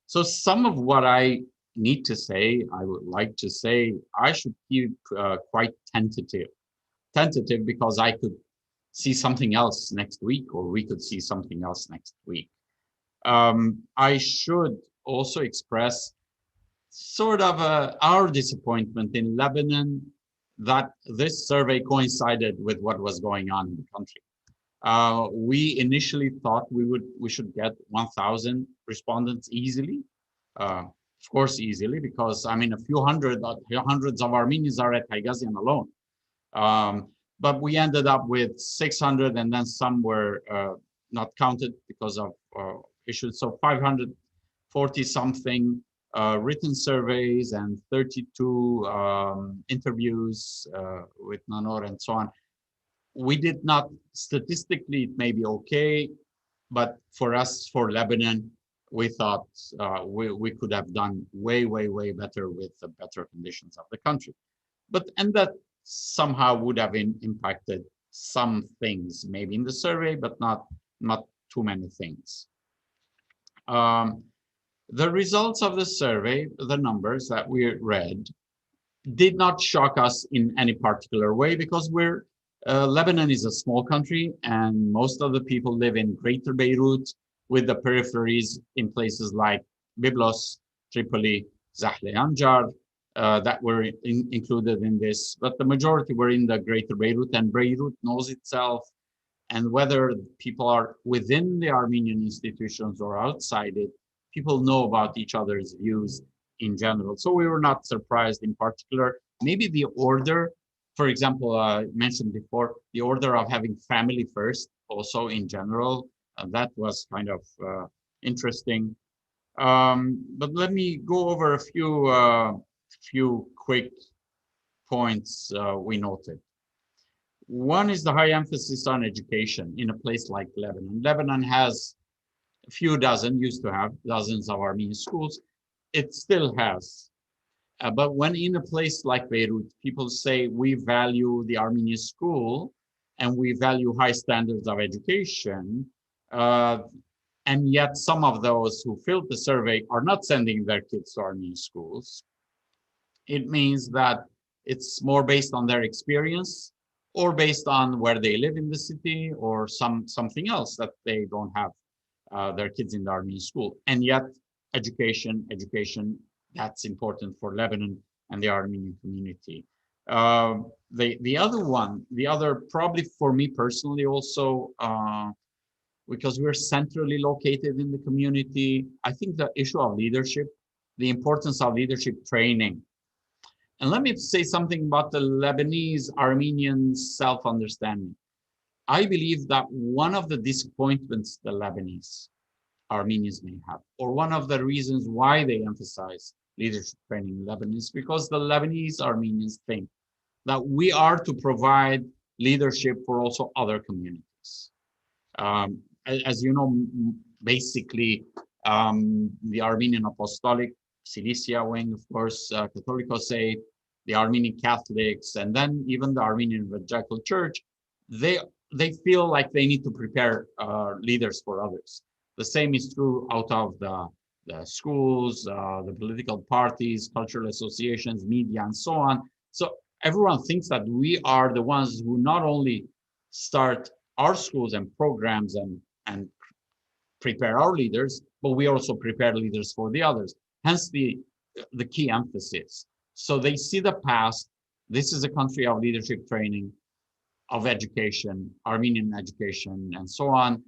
So some of what I need to say, I would like to say, I should keep quite tentative because I could see something else next week, or we could see something else next week. I should also express sort of our disappointment in Lebanon that this survey coincided with what was going on in the country. We initially thought we should get 1,000 respondents easily. Of course, easily, because I mean, hundreds of Armenians are at Ayvazian alone. But we ended up with 600, and then some were not counted because of issues. So 540 something written surveys and 32 interviews with Nanor and so on. We did not, statistically, it may be okay, but for us, for Lebanon, we thought we could have done way better with the better conditions of the country. And that somehow would have impacted some things, maybe in the survey, but not too many things. The results of the survey, the numbers that we read, did not shock us in any particular way, because Lebanon is a small country, and most of the people live in Greater Beirut, with the peripheries in places like Byblos, Tripoli, Zahle Anjar, that were included in this. But the majority were in the Greater Beirut, and Beirut knows itself. And whether people are within the Armenian institutions or outside it, people know about each other's views in general. So we were not surprised in particular. Maybe the order, for example, I mentioned before, the order of having family first, also in general, that was kind of interesting. But let me go over a few quick points we noted. One is the high emphasis on education in a place like Lebanon. Lebanon has a few dozen, used to have dozens of Armenian schools. It still has. But when in a place like Beirut, people say we value the Armenian school and we value high standards of education, and yet some of those who filled the survey are not sending their kids to Armenian schools, it means that it's more based on their experience or based on where they live in the city or something else that they don't have their kids in the Armenian school. And yet education, that's important for Lebanon and the Armenian community. The other probably for me personally also, because we're centrally located in the community, I think the issue of leadership, the importance of leadership training. And let me say something about the Lebanese Armenian self-understanding. I believe that one of the disappointments the Lebanese Armenians may have, or one of the reasons why they emphasize leadership training in Lebanon, is because the Lebanese Armenians think that we are to provide leadership for also other communities. As you know, basically, the Armenian Apostolic Cilicia wing, of course, Catholicos, the Armenian Catholics, and then even the Armenian Evangelical Church, they feel like they need to prepare leaders for others. The same is true out of the schools, the political parties, cultural associations, media, and so on. So everyone thinks that we are the ones who not only start our schools and programs and prepare our leaders, but we also prepare leaders for the others. Hence the key emphasis. So they see the past. This is a country of leadership training, of education, Armenian education, and so on.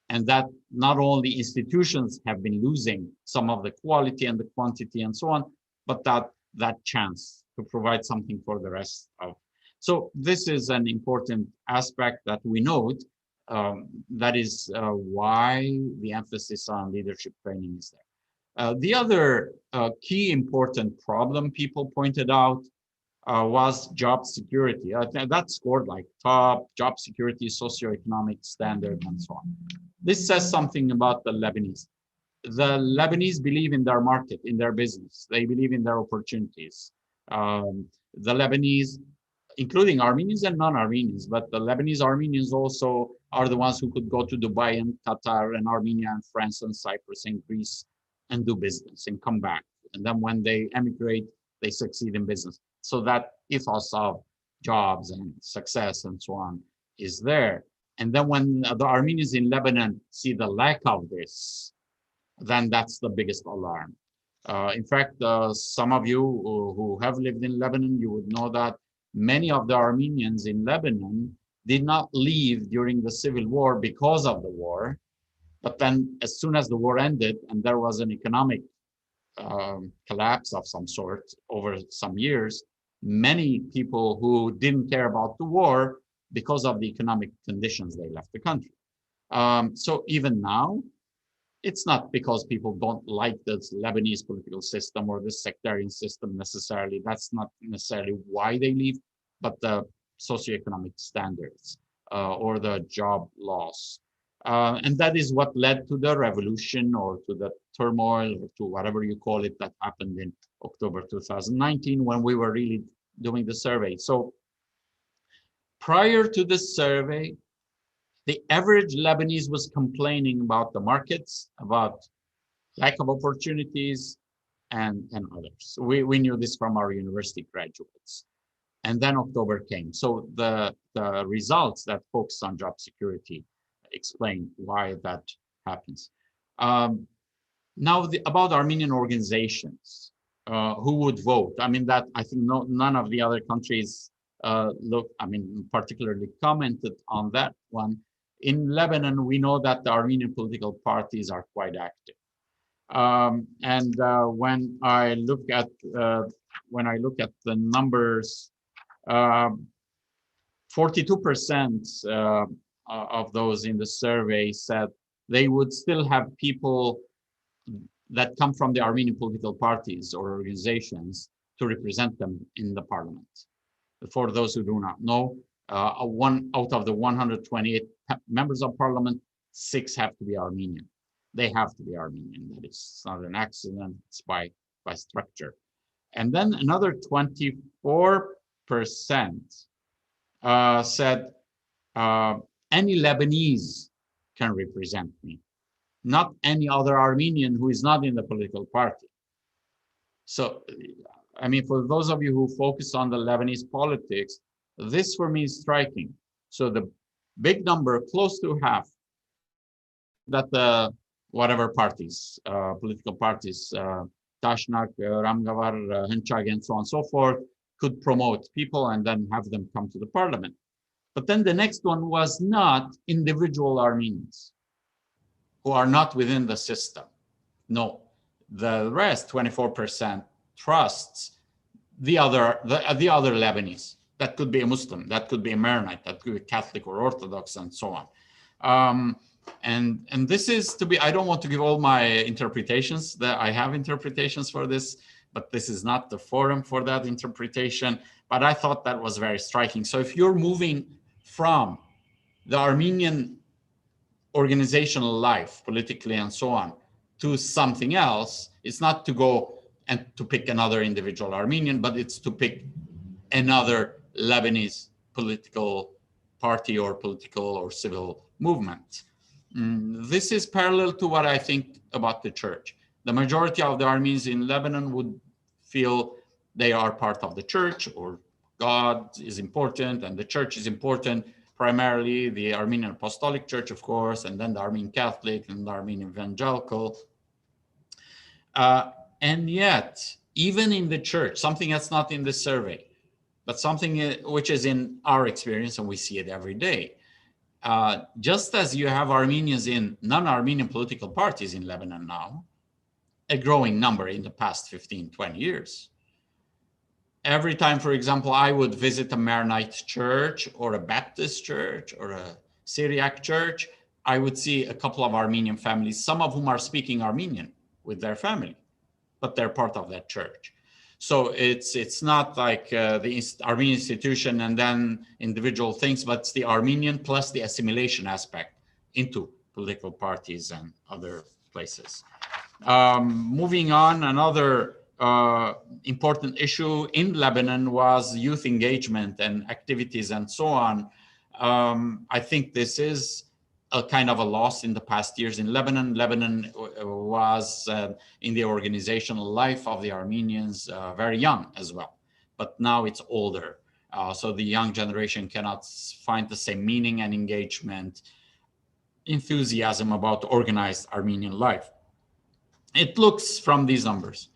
And that not only institutions have been losing some of the quality and the quantity and so on, but that chance to provide something for the rest of. So this is an important aspect that we note. That is why the emphasis on leadership training is there. The other key important problem people pointed out was job security. That scored like top job security, socioeconomic standard, and so on. This says something about the Lebanese. The Lebanese believe in their market, in their business. They believe in their opportunities. The Lebanese, including Armenians and non-Armenians, but the Lebanese Armenians also are the ones who could go to Dubai and Qatar and Armenia and France and Cyprus and Greece and do business and come back. And then when they emigrate, they succeed in business. So that ethos of jobs and success and so on is there. And then when the Armenians in Lebanon see the lack of this, then that's the biggest alarm. In fact, some of you who have lived in Lebanon, you would know that many of the Armenians in Lebanon did not leave during the civil war because of the war. But then as soon as the war ended and there was an economic collapse of some sort over some years, many people who didn't care about the war because of the economic conditions, they left the country. So even now, it's not because people don't like the Lebanese political system or the sectarian system necessarily. That's not necessarily why they leave, but the socioeconomic standards or the job loss. And that is what led to the revolution or to the turmoil or to whatever you call it that happened in October 2019 when we were really doing the survey. So prior to the survey, the average Lebanese was complaining about the markets, about lack of opportunities, and others. We knew this from our university graduates. And then October came. So the results that focus on job security explain why that happens. Now about Armenian organizations who would vote. I mean, that I think none of the other countries particularly commented on that one. In Lebanon, we know that the Armenian political parties are quite active. When I look at the numbers, 42% of those in the survey said they would still have people that come from the Armenian political parties or organizations to represent them in the parliament. For those who do not know, one out of the 128 members of parliament, 6 have to be Armenian. They have to be Armenian. That is not an accident, it's by structure. And then another 24% said any Lebanese can represent me, not any other Armenian who is not in the political party. So, I mean, for those of you who focus on the Lebanese politics, this for me is striking. So the big number, close to half, that the whatever parties, political parties, Tashnak, Ramgavar, Khachig, and so on and so forth, could promote people and then have them come to the parliament. But then the next one was not individual Armenians who are not within the system. No, the rest, 24%, trusts the other Lebanese. That could be a Muslim, that could be a Maronite, that could be Catholic or Orthodox, and so on. And this is to be, I don't want to give all my interpretations, that I have interpretations for this, but this is not the forum for that interpretation. But I thought that was very striking. So if you're moving from the Armenian organizational life, politically and so on, to something else, it's not to go and to pick another individual Armenian, but it's to pick another Lebanese political party or political or civil movement. This is parallel to what I think about the church. The majority of the Armenians in Lebanon would feel they are part of the church, or God is important and the church is important, primarily the Armenian Apostolic Church, of course, and then the Armenian Catholic and the Armenian Evangelical. And yet, even in the church, something that's not in the survey, but something which is in our experience, and we see it every day, just as you have Armenians in non-Armenian political parties in Lebanon now, a growing number in the past 15, 20 years. Every time, for example, I would visit a Maronite church or a Baptist church or a Syriac church, I would see a couple of Armenian families, some of whom are speaking Armenian with their family, but they're part of that church. So it's not like the Armenian institution and then individual things, but it's the Armenian plus the assimilation aspect into political parties and other places. Moving on, another important issue in Lebanon was youth engagement and activities and so on. I think this is a kind of a loss in the past years in Lebanon. Lebanon was in the organizational life of the Armenians very young as well, but now it's older. So the young generation cannot find the same meaning and engagement, enthusiasm about organized Armenian life. It looks from these numbers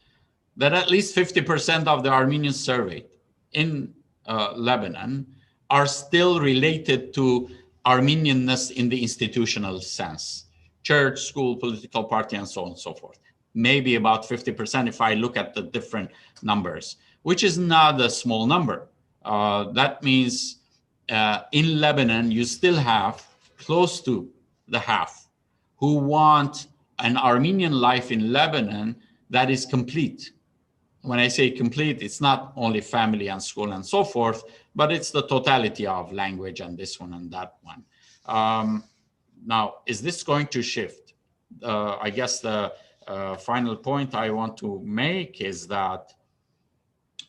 that at least 50% of the Armenians surveyed in Lebanon are still related to Armenianness in the institutional sense, church, school, political party, and so on and so forth. Maybe about 50% if I look at the different numbers, which is not a small number. That means in Lebanon, you still have close to the half who want an Armenian life in Lebanon that is complete. When I say complete, it's not only family and school and so forth, but it's the totality of language and this one and that one. Now, is this going to shift? I guess the final point I want to make is that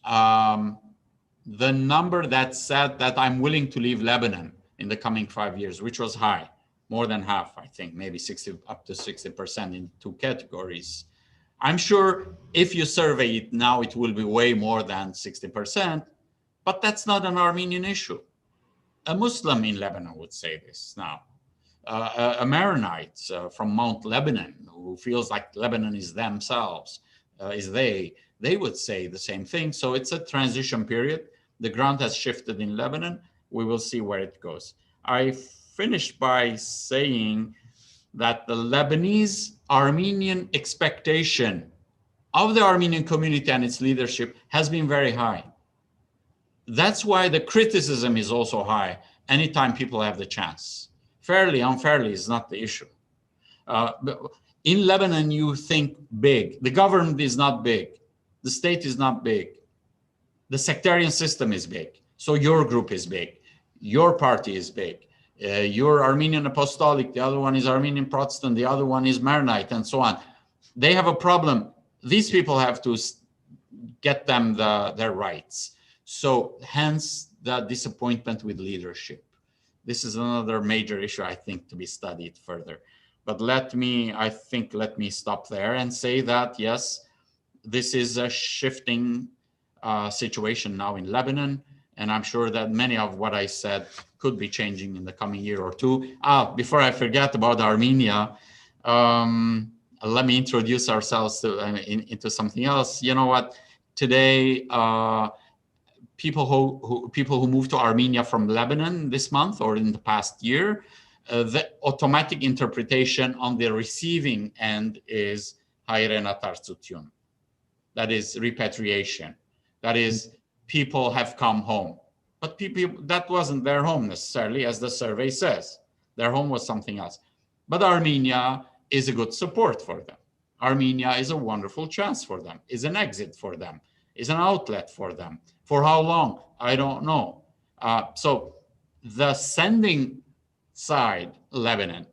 the number that said that I'm willing to leave Lebanon in the coming 5 years, which was high, more than half, I think, maybe 60 up to 60% in 2 categories. I'm sure if you survey it now, it will be way more than 60%, but that's not an Armenian issue. A Muslim in Lebanon would say this now. A Maronite from Mount Lebanon who feels like Lebanon is themselves, they would say the same thing. So it's a transition period. The ground has shifted in Lebanon. We will see where it goes. I finished by saying that the Lebanese Armenian expectation of the Armenian community and its leadership has been very high. That's why the criticism is also high anytime people have the chance. Fairly, unfairly is not the issue. In Lebanon, you think big. The government is not big. The state is not big. The sectarian system is big. So your group is big. Your party is big. You're Armenian Apostolic, the other one is Armenian Protestant, the other one is Maronite, and so on. They have a problem. These people have to get them their rights. So hence the disappointment with leadership. This is another major issue, I think, to be studied further. But let me stop there and say that, yes, this is a shifting situation now in Lebanon. And I'm sure that many of what I said could be changing in the coming year or two. Before I forget about Armenia, let me introduce ourselves into something else. You know what? Today, people who moved to Armenia from Lebanon this month or in the past year, the automatic interpretation on the receiving end is Hayrena Tartsutun. That is repatriation. That is, people have come home. But that wasn't their home necessarily, as the survey says. Their home was something else. But Armenia is a good support for them. Armenia is a wonderful chance for them, is an exit for them, is an outlet for them. For how long? I don't know. So the sending side, Lebanon,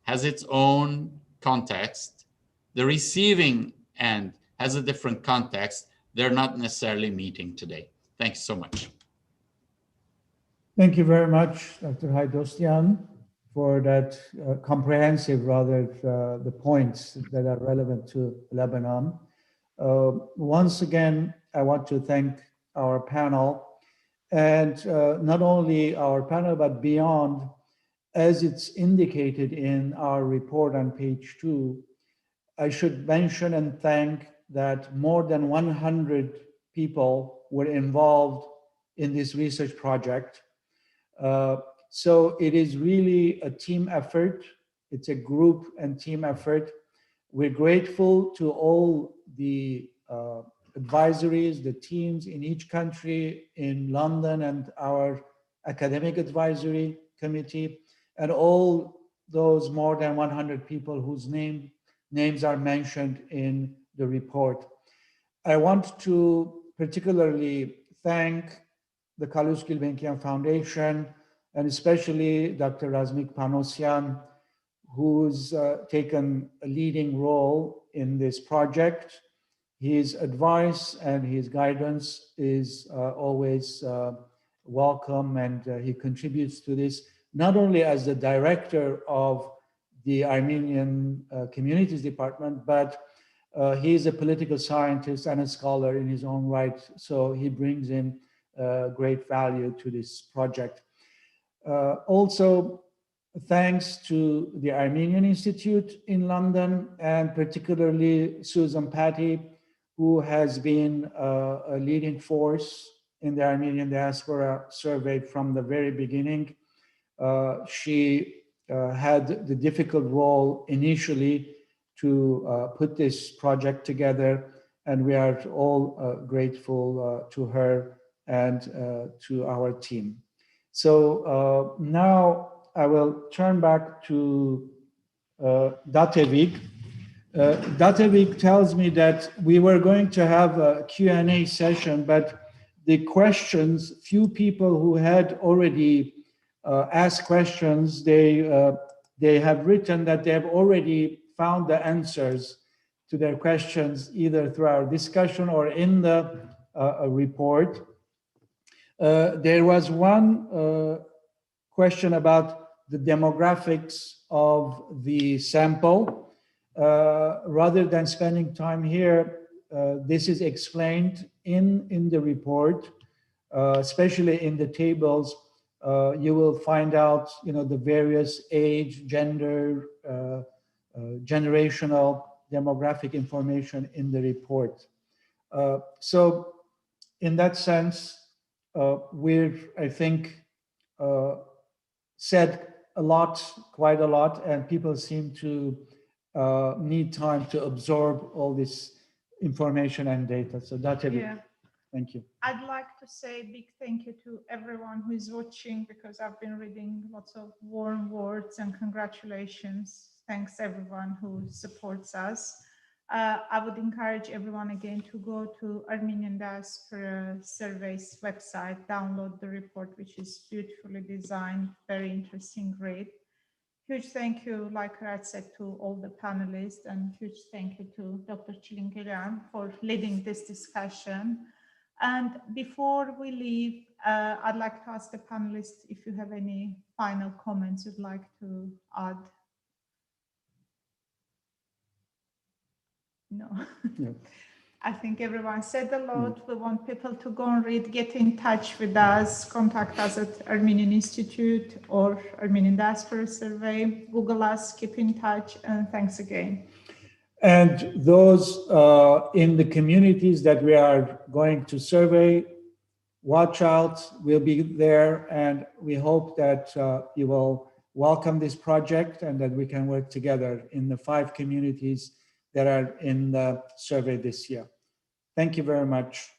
has its own context. The receiving end has a different context. They're not necessarily meeting today. Thanks so much. Thank you very much, Dr. Haidostian, for that comprehensive, the points that are relevant to Lebanon. Once again, I want to thank our panel, and not only our panel, but beyond, as it's indicated in our report on page 2, I should mention and thank that more than 100 people were involved in this research project. So it is really a team effort. It's a group and team effort. We're grateful to all the advisories, the teams in each country, in London, and our academic advisory committee, and all those more than 100 people whose names are mentioned in the report. I want to particularly thank the Calouste Gulbenkian Foundation, and especially Dr. Razmik Panossian, who's taken a leading role in this project. His advice and his guidance is always welcome, and he contributes to this, not only as the director of the Armenian Communities Department, but he is a political scientist and a scholar in his own right, so he brings in great value to this project. Also, thanks to the Armenian Institute in London, and particularly Susan Pattie, who has been a leading force in the Armenian Diaspora survey from the very beginning. She had the difficult role initially to put this project together, and we are all grateful to her and to our team. So now I will turn back to Tatevik. Tatevik tells me that we were going to have a Q&A session, but the questions, few people who had already asked questions, they have written that they have already found the answers to their questions, either through our discussion or in the report. There was one question about the demographics of the sample. Rather than spending time here, this is explained in the report, especially in the tables. You will find out, the various age, gender, generational, demographic information in the report. So in that sense, we've, I think, said a lot, quite a lot, and people seem to need time to absorb all this information and data. So that's it. Yeah. Thank you. I'd like to say a big thank you to everyone who is watching, because I've been reading lots of warm words and congratulations. Thanks everyone who supports us. I would encourage everyone again to go to Armenian Diaspora Survey's website, download the report, which is beautifully designed, very interesting read. Huge thank you, like Hratch said, to all the panelists, and huge thank you to Dr. Tchilingirian for leading this discussion. And before we leave, I'd like to ask the panelists if you have any final comments you'd like to add. No. No. I think everyone said a lot. We want people to go and read, get in touch with us, contact us at Armenian Institute or Armenian Diaspora Survey, Google us, keep in touch, and thanks again. And those in the communities that we are going to survey, watch out, we'll be there, and we hope that you will welcome this project and that we can work together in the 5 communities that are in the survey this year. Thank you very much.